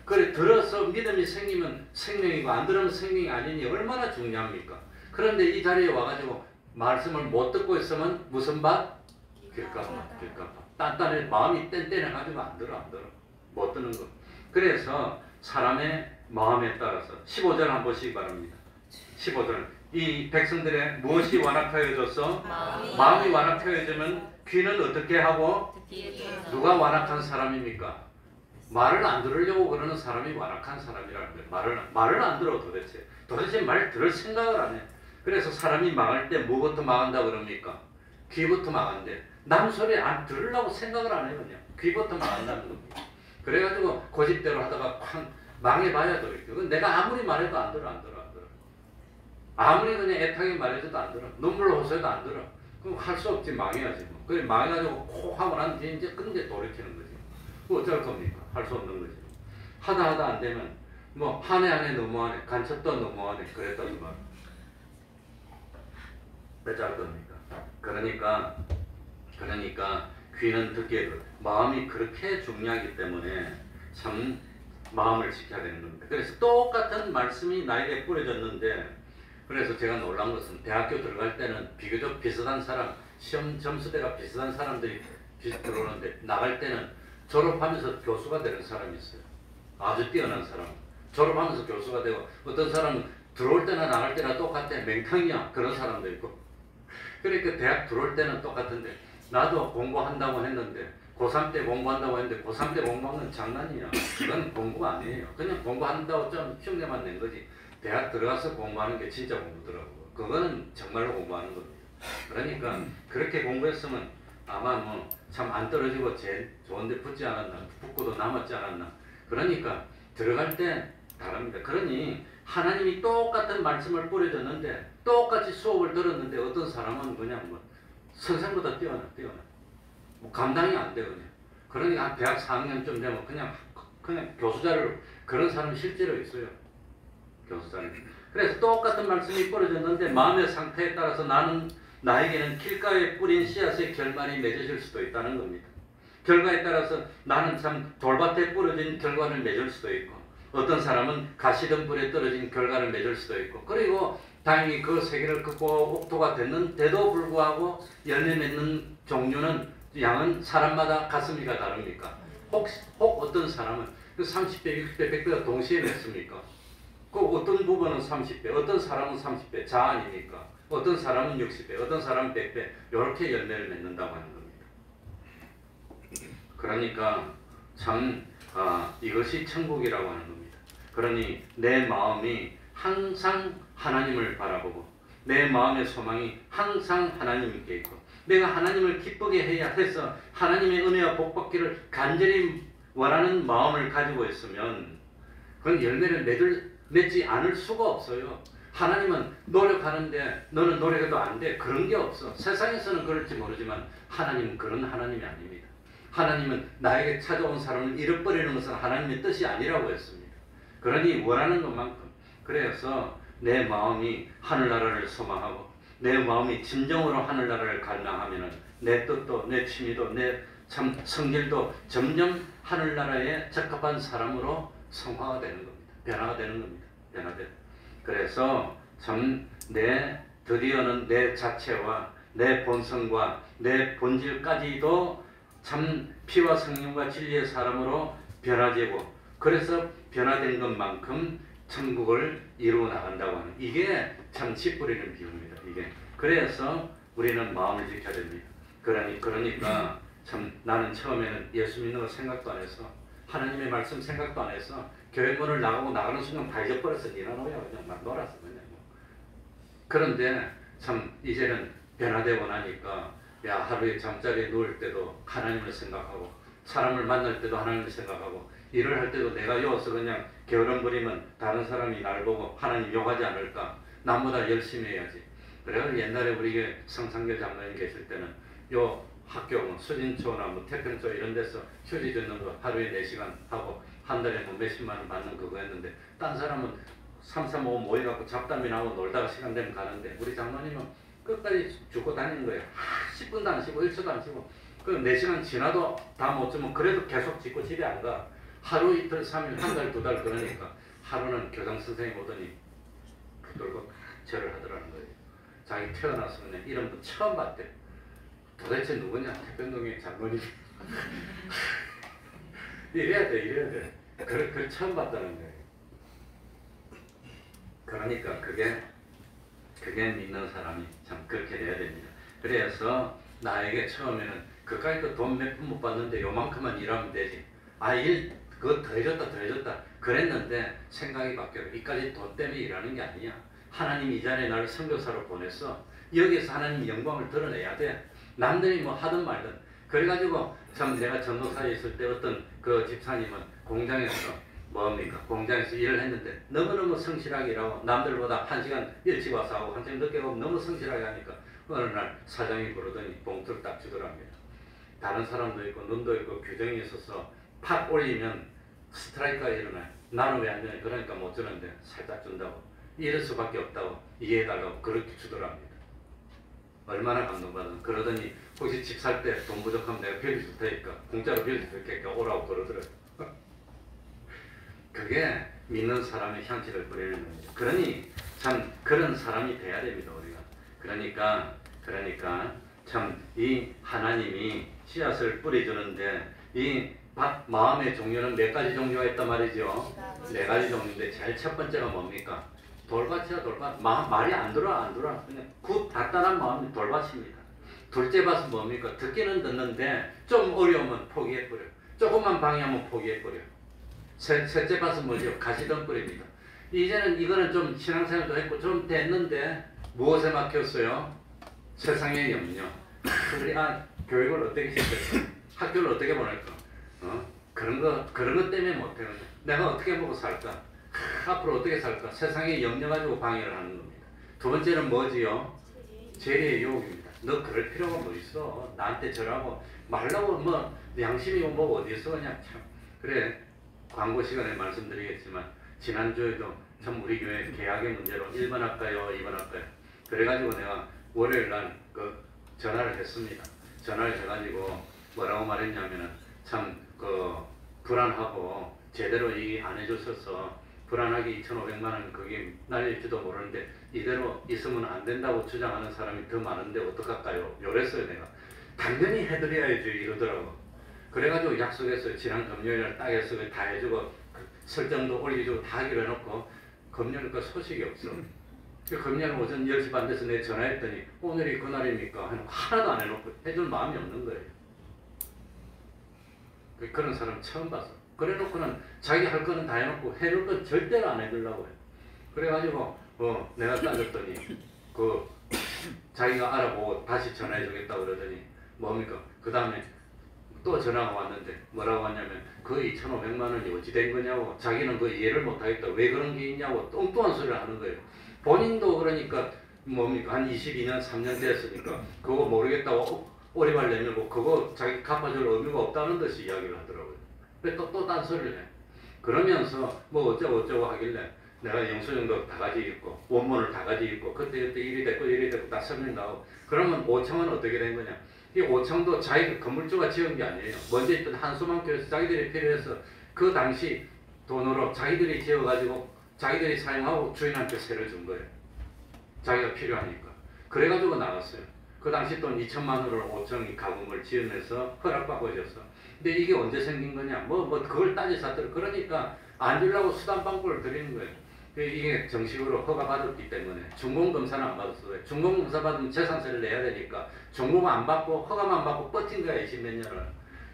그래, 들어서 믿음이 생기면 생명이고 안 들으면 생명이 아니니 얼마나 중요합니까? 그런데 이 자리에 와가지고 말씀을 못 듣고 있으면 무슨 밭? 길가밭. 단단해. 마음이 뗀뗀해가지고 안 들어. 못 듣는 거. 그래서 사람의 마음에 따라서 15절 한번 보시기 바랍니다. 15절. 이 백성들의 무엇이 완악하여졌어? 마음이 완악하여지면 귀는 어떻게 하고? 누가 완악한 사람입니까? 말을 안 들으려고 그러는 사람이 완악한 사람이라는 거예요. 말을 안 들어. 도대체 말 들을 생각을 안 해. 그래서 사람이 망할 때 뭐부터 망한다 그럽니까? 귀부터 망한대. 남 소리 안 들으려고 생각을 안 해요. 그냥 귀부터 망한다는 겁니다. 그래가지고 고집대로 하다가 쾅 망해봐야 되겠죠. 내가 아무리 말해도 안 들어. 아무리 그냥 애타게 말해줘도 안 들어. 눈물로 호소해도 안 들어. 그럼 할 수 없지. 망해야지. 뭐. 그래, 망해가지고 코 하고 난 뒤에 이제 근데 돌이키는 거지. 뭐 어쩔 겁니까? 할 수 없는 거지. 하다 안 되면 뭐 한해 너무하네. 간첩도 너무하네. 그랬다는 말. 어쩔 겁니까? 그러니까 귀는 듣게 마음이 그렇게 중요하기 때문에 참 마음을 지켜야 되는 겁니다. 그래서 똑같은 말씀이 나에게 뿌려졌는데, 그래서 제가 놀란 것은 대학교 들어갈 때는 비교적 비슷한 사람, 시험 점수대가 비슷한 사람들이 들어오는데 나갈 때는 졸업하면서 교수가 되는 사람이 있어요. 아주 뛰어난 사람. 졸업하면서 교수가 되고, 어떤 사람은 들어올 때나 나갈 때나 똑같아. 맹탕이야. 그런 사람도 있고. 그러니까 대학 들어올 때는 똑같은데 나도 공부한다고 했는데 고3 때 공부한다고 했는데 고3 때 공부하는 건 장난이야. 그건 공부가 아니에요. 그냥 공부한다고 좀 흉내만 낸 거지. 대학 들어가서 공부하는 게 진짜 공부더라고. 그거는 정말로 공부하는 겁니다. 그러니까 그렇게 공부했으면 아마 뭐 참 안 떨어지고 제일 좋은데 붙지 않았나, 붙고도 남았지 않았나. 그러니까 들어갈 때 다릅니다. 그러니 하나님이 똑같은 말씀을 뿌려줬는데 똑같이 수업을 들었는데 어떤 사람은 그냥 뭐 선생보다 뛰어나. 뭐 감당이 안 돼 그냥. 그러니 한 대학 4학년쯤 되면 그냥 교수 자리로 그런 사람이 실제로 있어요. 교수 자리. 그래서 똑같은 말씀이 뿌려졌는데 마음의 상태에 따라서 나에게는 길가에 뿌린 씨앗의 결말이 맺어질 수도 있다는 겁니다. 결과에 따라서 나는 참 돌밭에 뿌려진 결과를 맺을 수도 있고 어떤 사람은 가시덤불에 떨어진 결과를 맺을 수도 있고 그리고 다행히 그 세계를 극복하고 옥토가 됐는데도 불구하고 열매 맺는 종류는 양은 사람마다 가슴이가 다릅니까? 혹 어떤 사람은 그 30배, 60배, 100배가 동시에 맺습니까? 그 어떤 부분은 30배, 어떤 사람은 30배, 자 아닙니까? 어떤 사람은 60배, 어떤 사람은 100배 이렇게 열매를 맺는다고 하는 겁니다. 그러니까 참 이것이 천국이라고 하는 겁니다. 그러니 내 마음이 항상 하나님을 바라보고 내 마음의 소망이 항상 하나님께 있고 내가 하나님을 기쁘게 해야 해서 하나님의 은혜와 복받기를 간절히 원하는 마음을 가지고 있으면 그건 열매를 맺지 않을 수가 없어요. 하나님은 노력하는데 너는 노력해도 안 돼. 그런 게 없어. 세상에서는 그럴지 모르지만 하나님은 그런 하나님이 아닙니다. 하나님은 나에게 찾아온 사람을 잃어버리는 것은 하나님의 뜻이 아니라고 했습니다. 그러니 원하는 것만큼 그래서 내 마음이 하늘나라를 소망하고 내 마음이 진정으로 하늘나라를 갈망하면 내 뜻도 내 취미도 내 참 성질도 점점 하늘나라에 적합한 사람으로 성화가 되는 겁니다. 변화가 되는 겁니다. 변화되는. 그래서 참 드디어는 내 자체와 내 본성과 내 본질까지도 참 피와 성령과 진리의 사람으로 변화되고 그래서 변화된 것만큼 천국을 이루어 나간다고 하는 이게 참 씨 뿌리는 비유입니다. 이게 그래서 우리는 마음을 지켜야 됩니다. 그러니까 참 나는 처음에는 예수 믿는 거 생각도 안 해서 하나님의 말씀 생각도 안 해서 교회 문을 나가는 순간 다 잊어버렸어. 니나 노야 그냥 막 놀았어 그냥. 그런데 참 이제는 변화되고 나니까 야 하루에 잠자리에 누울 때도 하나님을 생각하고 사람을 만날 때도 하나님을 생각하고 일을 할 때도 내가 여기서 그냥 게으름부리면 다른 사람이 날 보고 하나님 욕하지 않을까 남보다 열심히 해야지. 그래서 옛날에 우리 성상교 장로님 계실 때는 요 학교 뭐 수진초나 뭐 태평초 이런 데서 휴지 듣는 거 하루에 4시간 하고 한 달에 뭐 몇십만 원 받는 그거 했는데 딴 사람은 3, 4, 5 모여갖고 잡담이 나오고 놀다가 시간 되면 가는데 우리 장로님은 끝까지 죽고 다니는 거예요. 10분도 안 쉬고 1초도 안 쉬고 그 4시간 지나도 다 못 주면 그래도 계속 짓고 집에 안 가. 하루 이틀 3일 한 달 2달 그러니까 하루는 교장 선생님 오더니 그들고 절을 하더라는 거예요. 자기 태어나서 그냥 이름도 처음 봤대. 도대체 누구냐? 태평동의 장로님. 이래야 돼. 그걸 처음 봤다는 거예요. 그러니까 그게 믿는 사람이 참 그렇게 돼야 됩니다. 그래서 나에게 처음에는 그까짓 돈 몇 푼 못 받는데 요만큼만 일하면 되지. 그거 더 해줬다. 그랬는데 생각이 바뀌어요. 이까지 돈 때문에 일하는 게 아니야. 하나님이 이 자리에 나를 선교사로 보냈어. 여기서 하나님 영광을 드러내야 돼. 남들이 뭐 하든 말든. 그래가지고 참 내가 전도사에 있을 때 어떤 그 집사님은 공장에서 공장에서 일을 했는데 너무너무 성실하게 일하고 남들보다 1시간 일찍 와서 하고 1시간 늦게 가고 너무 성실하게 하니까 어느 날 사장이 부르더니 봉투를 딱 주더랍니다. 다른 사람도 있고 눈도 있고 규정이 있어서 팍 올리면 스트라이크가 일어나요. 나는 왜 안 되냐? 그러니까 못 주는데 살짝 준다고. 이럴 수밖에 없다고 이해해달라고 그렇게 주더랍니다. 얼마나 감동받은. 그러더니 혹시 집 살 때 돈 부족하면 내가 빌려줄 테니까 공짜로 빌려줄 테니까 오라고 그러더라고요. 그게 믿는 사람의 향기를 뿌리는 겁니다. 그러니 참 그런 사람이 돼야 됩니다. 우리가. 그러니까 참 이 하나님이 씨앗을 뿌려주는데 이 마음의 종류는 몇 가지 종류가 있단 말이죠. 4가지 종류인데 제일 첫 번째가 뭡니까? 돌밭이야 돌밭. 말이 안 들어. 그냥 굿 단단한 마음이 돌밭입니다. 둘째 밭은 뭡니까? 듣기는 듣는데 좀 어려우면 포기해버려. 조금만 방해하면 포기해버려. 셋째 밭은 뭐죠? 가시덤불입니다. 이제는 이거는 좀 신앙생활도 했고 좀 됐는데 무엇에 막혔어요? 세상의 염려. 우리 교육을 어떻게 시켰어? 학교를 어떻게 보낼까? 그런 것 때문에 못해요. 내가 어떻게 먹고 살까? 앞으로 어떻게 살까? 세상에 염려 가지고 방해를 하는 겁니다. 두 번째는 뭐지요? 재리의 유혹입니다. 너 그럴 필요가 뭐 있어? 나한테 저라고 말라고 뭐 양심이고 뭐 어디 있어? 그냥 참 그래. 광고 시간에 말씀드리겠지만 지난주에도 참 우리 교회 계약의 문제로 1번 할까요? 2번 할까요? 그래가지고 내가 월요일 날 그 전화를 했습니다. 전화를 해가지고 뭐라고 말했냐면은 참 그 불안하고 제대로 얘기 안 해줬어서 불안하게 2,500만 원 그게 날릴지도 모르는데 이대로 있으면 안 된다고 주장하는 사람이 더 많은데 어떡할까요? 요랬어요 내가. 당연히 해드려야지 이러더라고. 그래가지고 약속했어요. 지난 금요일날 딱 해서 다 해주고 설정도 올려주고 다 하기로 해놓고 금요일까 소식이 없어. 금요일 오전 10시 반 돼서 내가 전화했더니 오늘이 그날입니까? 하나도 안 해놓고 해줄 마음이 없는 거예요. 그런 사람 처음 봤어. 그래놓고는 자기 할 거는 다 해놓고 해줄 건 절대로 안 해주려고 해요. 그래가지고 내가 따졌더니 자기가 알아보고 다시 전화해주겠다고 그러더니 뭡니까? 그 다음에 또 전화가 왔는데 뭐라고 하냐면 그 2,500만 원이 어찌 된 거냐고. 자기는 그 이해를 못하겠다. 왜 그런 게 있냐고 뚱뚱한 소리를 하는 거예요. 본인도 그러니까 뭡니까? 한 22년 3년 됐으니까 그거 모르겠다고 오리발 내밀고 그거 자기 갚아줄 의무가 없다는 듯이 이야기를 하더라고요. 또 딴소리를 해. 그러면서 뭐 어쩌고 하길래 내가 영수증도 다 가지고 있고 원문을 다 가지고 있고 그때 일이 됐고 다 설명 나오고 그러면 5층은 어떻게 된 거냐. 이 5층도 자기 건물주가 지은 게 아니에요. 먼저 있던 한수만교에서 자기들이 필요해서 그 당시 돈으로 자기들이 지어가지고 자기들이 사용하고 주인한테 세를 준 거예요. 자기가 필요하니까. 그래가지고 나갔어요. 그 당시 돈 2천만 원을 5층 가금을 지으면서 허락받고 줬어. 근데 이게 언제 생긴 거냐? 뭐 그걸 따지사들 그러니까 안 주려고 수단방법을 드리는 거예요. 이게 정식으로 허가받았기 때문에 중공검사는 안 받았어요. 중공검사 받으면 재산세를 내야 되니까 중공 안 받고 허가만 받고 버틴 거야 20몇 년을.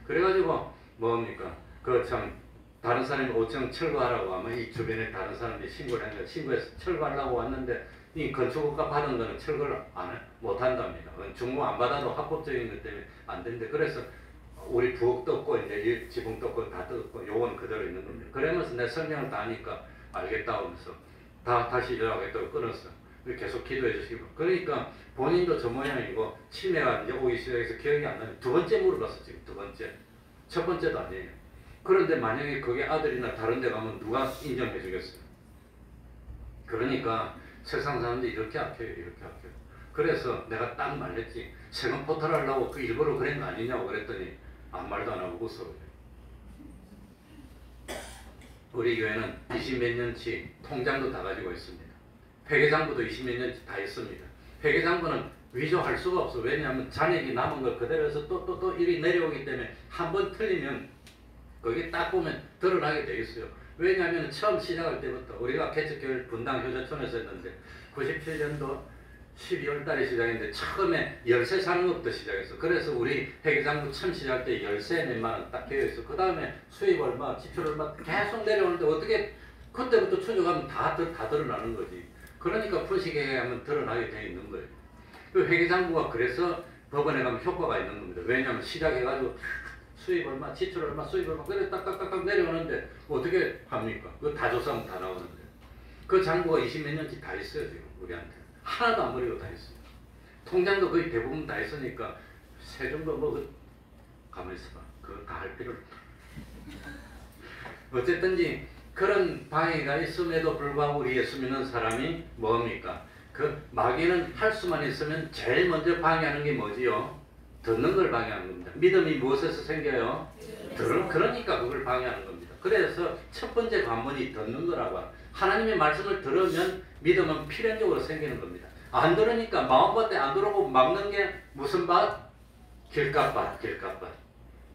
그래가지고 뭡니까? 그 참 다른 사람이 5층 철거하라고 하면 이 주변에 다른 사람들이 신고를 했는데 신고해서 철거하려고 왔는데 이 건축허가 받은 거는 철거를 못 한답니다. 중공 안 받아도 합법적인 것 때문에 안 되는데 그래서 우리 부엌 떴고 이제 지붕 떴고 다 떴고 요건 그대로 있는 겁니다. 그러면서 내 설명을 다 하니까 알겠다고 하면서 다시 연락했다고 끊었어. 계속 기도해 주시고. 그러니까 본인도 저 모양이고 치매가 이제 오기 시작해서 기억이 안 나요. 두 번째 물어봤어 지금 두 번째. 첫 번째도 아니에요. 그런데 만약에 그게 아들이나 다른 데 가면 누가 인정해 주겠어요? 그러니까 세상 사람들이 이렇게 악해요. 이렇게 악해요. 그래서 내가 딱 말했지. 세금 포탈하려고 그 일부러 그런 거 아니냐고 그랬더니 아무 말도 안 하고 웃어. 우리 교회는 20몇 년치 통장도 다 가지고 있습니다. 회계장부도 20몇 년치 다 있습니다. 회계장부는 위조할 수가 없어. 왜냐하면 잔액이 남은 걸 그대로 해서 또 일이 내려오기 때문에 한 번 틀리면 거기 딱 보면 드러나게 돼 있어요. 왜냐하면 처음 시작할 때부터 우리가 개척교회 분당 효자촌에서 했는데 97년도 12월 달에 시작했는데 처음에 열쇠 사는 것부터 시작했어. 그래서 우리 회계장부 처음 시작할 때 열쇠 몇만 원 딱 되어 있어. 그 다음에 수입 얼마, 지출 얼마 계속 내려오는데 어떻게 그때부터 추적하면 다 드러나는 거지. 그러니까 푸시계획하면 드러나게 돼 있는 거예요. 그 회계장부가 그래서 법원에 가면 효과가 있는 겁니다. 왜냐하면 시작해가지고 수입 얼마, 지출 얼마, 수입 얼마 그래 딱딱딱 내려오는데 어떻게 합니까? 그거 다 조사하면 다 나오는데 그 장부가 20몇 년치 다 있어요 지금 우리한테. 하나도 안 버리고 다 있어요. 통장도 거의 대부분 다 있으니까 세금도 뭐 가만히 있어봐. 그거 다 할 필요를 어쨌든지 그런 방해가 있음에도 불구하고 우리 예수 믿는 사람이 뭡니까? 그 마귀는 할 수만 있으면 제일 먼저 방해하는 게 뭐지요? 듣는 걸 방해하는 겁니다. 믿음이 무엇에서 생겨요? 그러니까 그걸 방해하는 겁니다. 그래서 첫 번째 관문이 듣는 거라고. 하나님의 말씀을 들으면 믿음은 필연적으로 생기는 겁니다. 안 들으니까 마음밭에 안 들어오고 막는 게 무슨 밭? 길값밭.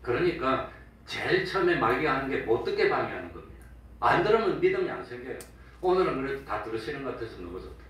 그러니까 제일 처음에 마귀가 하는 게 못 듣게 방해하는 겁니다. 안 들으면 믿음이 안 생겨요. 오늘은 그래도 다 들으시는 것 같아서 너무 좋다.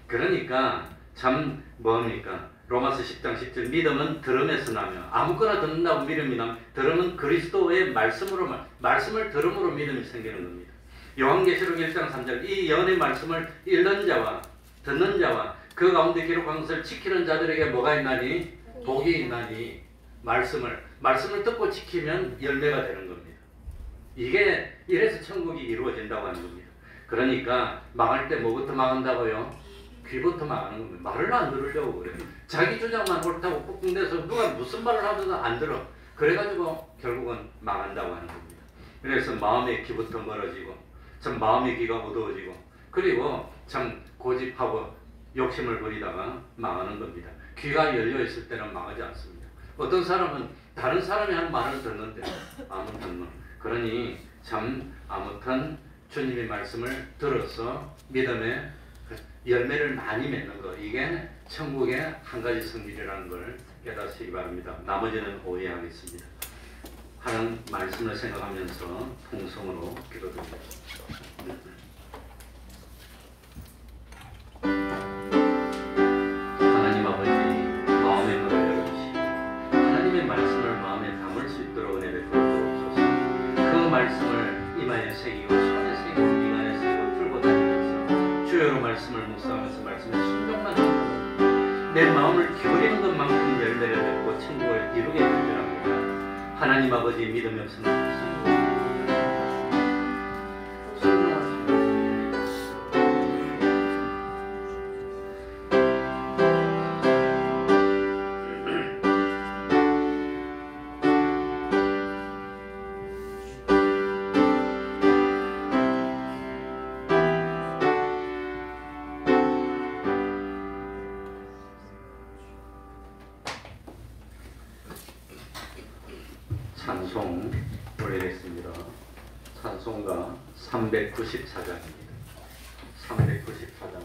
그러니까 참 뭡니까? 로마서 10장 10절 믿음은 들음에서 나며 아무거나 듣는다고 믿음이 나면 들음은 그리스도의 말씀을 들음으로 믿음이 생기는 겁니다. 요한계시록 1장 3절 이 연의 말씀을 읽는 자와 듣는 자와 그 가운데 기록한 것을 지키는 자들에게 뭐가 있나니? 복이 있나니 말씀을 듣고 지키면 열매가 되는 겁니다. 이게 이래서 천국이 이루어진다고 하는 겁니다. 그러니까 망할 때 뭐부터 망한다고요? 귀부터 망하는 겁니다. 말을 안 들으려고 그래요. 자기 주장만 옳다고 꾹꾹대서 누가 무슨 말을 하든 안 들어. 그래가지고 결국은 망한다고 하는 겁니다. 그래서 마음의 귀부터 멀어지고 참 마음의 귀가 어두워지고 그리고 참 고집하고 욕심을 부리다가 망하는 겁니다. 귀가 열려 있을 때는 망하지 않습니다. 어떤 사람은 다른 사람이 하는 말을 듣는데 아무튼 그러니 참 아무튼 주님의 말씀을 들어서 믿음의 열매를 많이 맺는 것 이게 천국의 한 가지 성질이라는 걸 깨닫으시기 바랍니다. 나머지는 오해하겠습니다. 하는 말씀을 생각하면서 통성으로 기도드립니다. 하나님 아버지 마음의 문을 열어주시고 하나님의 말씀을 마음에 담을 수 있도록 은혜 베풀어 주옵소서. 그 말씀을 이마에 새기고 손에 새기고 미간에 새기고 풀고 다니면서 주여로 말씀을 묵상하면서 말씀에 순종만 하고 내 마음을 기울이는 것만큼 열매를 맺고 천국을 이루게 될 줄 압니다. 하나님 아버지 믿음이 없으면 찬송 올리겠습니다. 찬송가 394장입니다. 394장.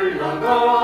올라가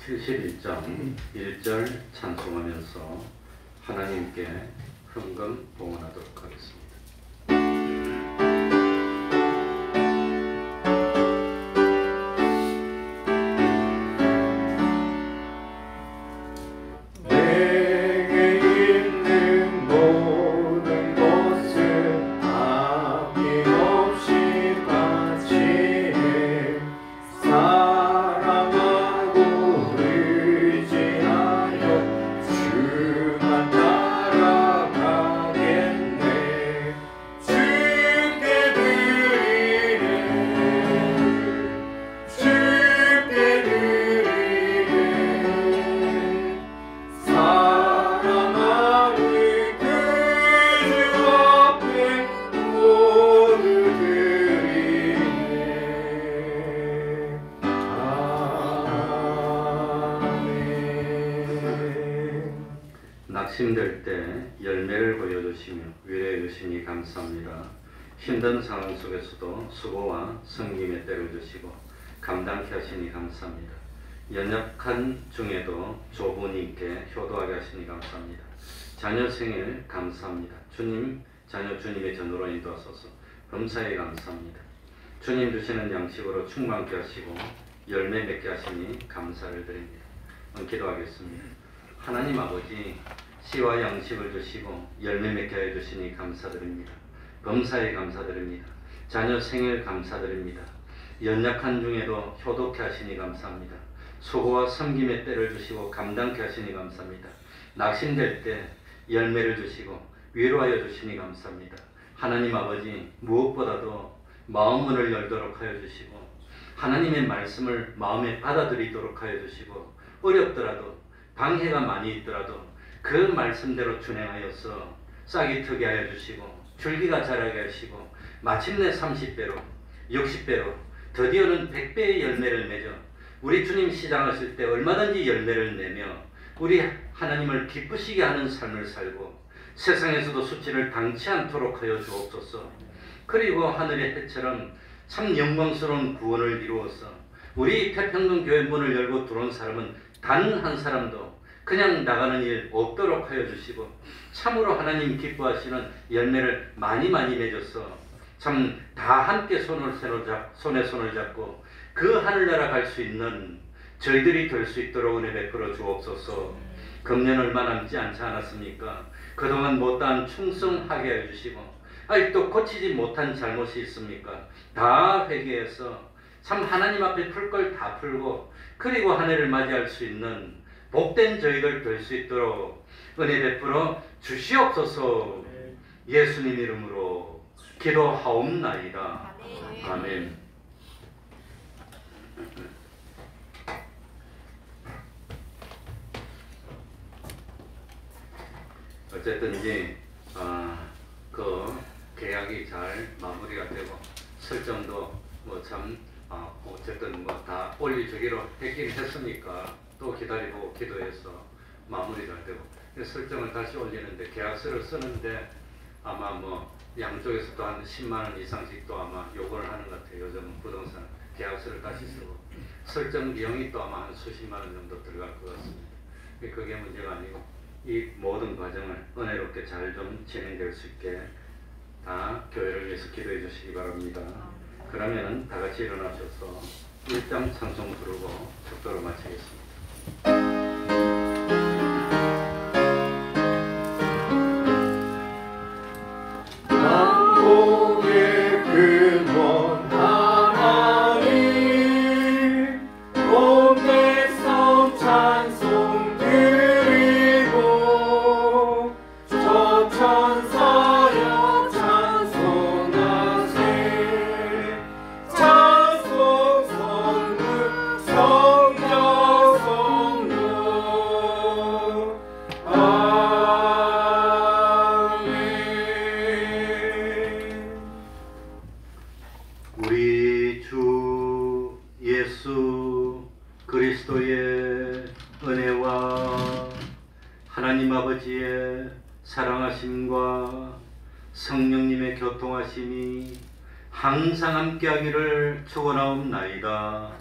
71장 1절 찬송하면서 하나님께 헌금 봉헌하도록 하겠습니다. 낙심될 때 열매를 보여주시며 위로해 주시니 감사합니다. 힘든 상황 속에서도 수고와 섬김의 때를 주시고 감당케 하시니 감사합니다. 연약한 중에도 조분 있게 효도하게 하시니 감사합니다. 자녀 생일 감사합니다. 주님, 자녀 주님의 전으로 인도하소서. 범사에 감사합니다. 주님 주시는 양식으로 충만케 하시고 열매 맺게 하시니 감사를 드립니다. 기도하겠습니다. 하나님 아버지, 씨와 양식을 주시고 열매 맺게 해 주시니 감사드립니다. 범사에 감사드립니다. 자녀 생일 감사드립니다. 연약한 중에도 효도케 하시니 감사합니다. 수고와 섬김의 때를 주시고 감당케 하시니 감사합니다. 낙심될 때 열매를 주시고 위로하여 주시니 감사합니다. 하나님 아버지, 무엇보다도 마음 문을 열도록 하여 주시고 하나님의 말씀을 마음에 받아들이도록 하여 주시고 어렵더라도 방해가 많이 있더라도 그 말씀대로 준행하여서 싹이 트게 하여 주시고 줄기가 자라게 하시고 마침내 30배로 60배로 드디어는 100배의 열매를 맺어 우리 주님 시장하실 때 얼마든지 열매를 내며 우리 하나님을 기쁘시게 하는 삶을 살고 세상에서도 수치를 당치 않도록 하여 주옵소서. 그리고 하늘의 해처럼 참 영광스러운 구원을 이루어서 우리 태평동 교회 문을 열고 들어온 사람은 단 한 사람도 그냥 나가는 일 없도록 하여 주시고 참으로 하나님 기뻐하시는 열매를 많이 맺어서 참 다 함께 손에 손을 잡고 그 하늘나라 갈 수 있는 저희들이 될 수 있도록 은혜 베풀어 주옵소서. 금년 얼마 남지 않지 않았습니까? 그동안 못다한 충성하게 해주시고 아직도 고치지 못한 잘못이 있습니까? 다 회개해서 참 하나님 앞에 풀 걸 다 풀고 그리고 한 해를 맞이할 수 있는 복된 저희들 될 수 있도록 은혜 베풀어 주시옵소서. 예수님 이름으로 기도하옵나이다. 아멘. 어쨌든지 그 계약이 잘 마무리가 되고 설정도 뭐 참 어쨌든 뭐 다 올리주기로 했긴 했으니까 또 기다리고 기도해서 마무리 잘 되고 설정을 다시 올리는데 계약서를 쓰는데 아마 뭐 양쪽에서 또 한 10만 원 이상씩 또 아마 요구를 하는 것 같아요. 요즘은 부동산 계약서를 다시 쓰고 설정 비용이 또 아마 한 수십만 원 정도 들어갈 것 같습니다. 그게 문제가 아니고 이 모든 과정을 은혜롭게 잘 좀 진행될 수 있게 다 교회를 위해서 기도해 주시기 바랍니다. 그러면은 다 같이 일어나셔서 1장 찬송 부르고 적도로 마치겠습니다. 우리 주 예수 그리스도의 은혜와 하나님 아버지의 사랑하심과 성령님의 교통하심이 항상 함께하기를 축원하옵나이다.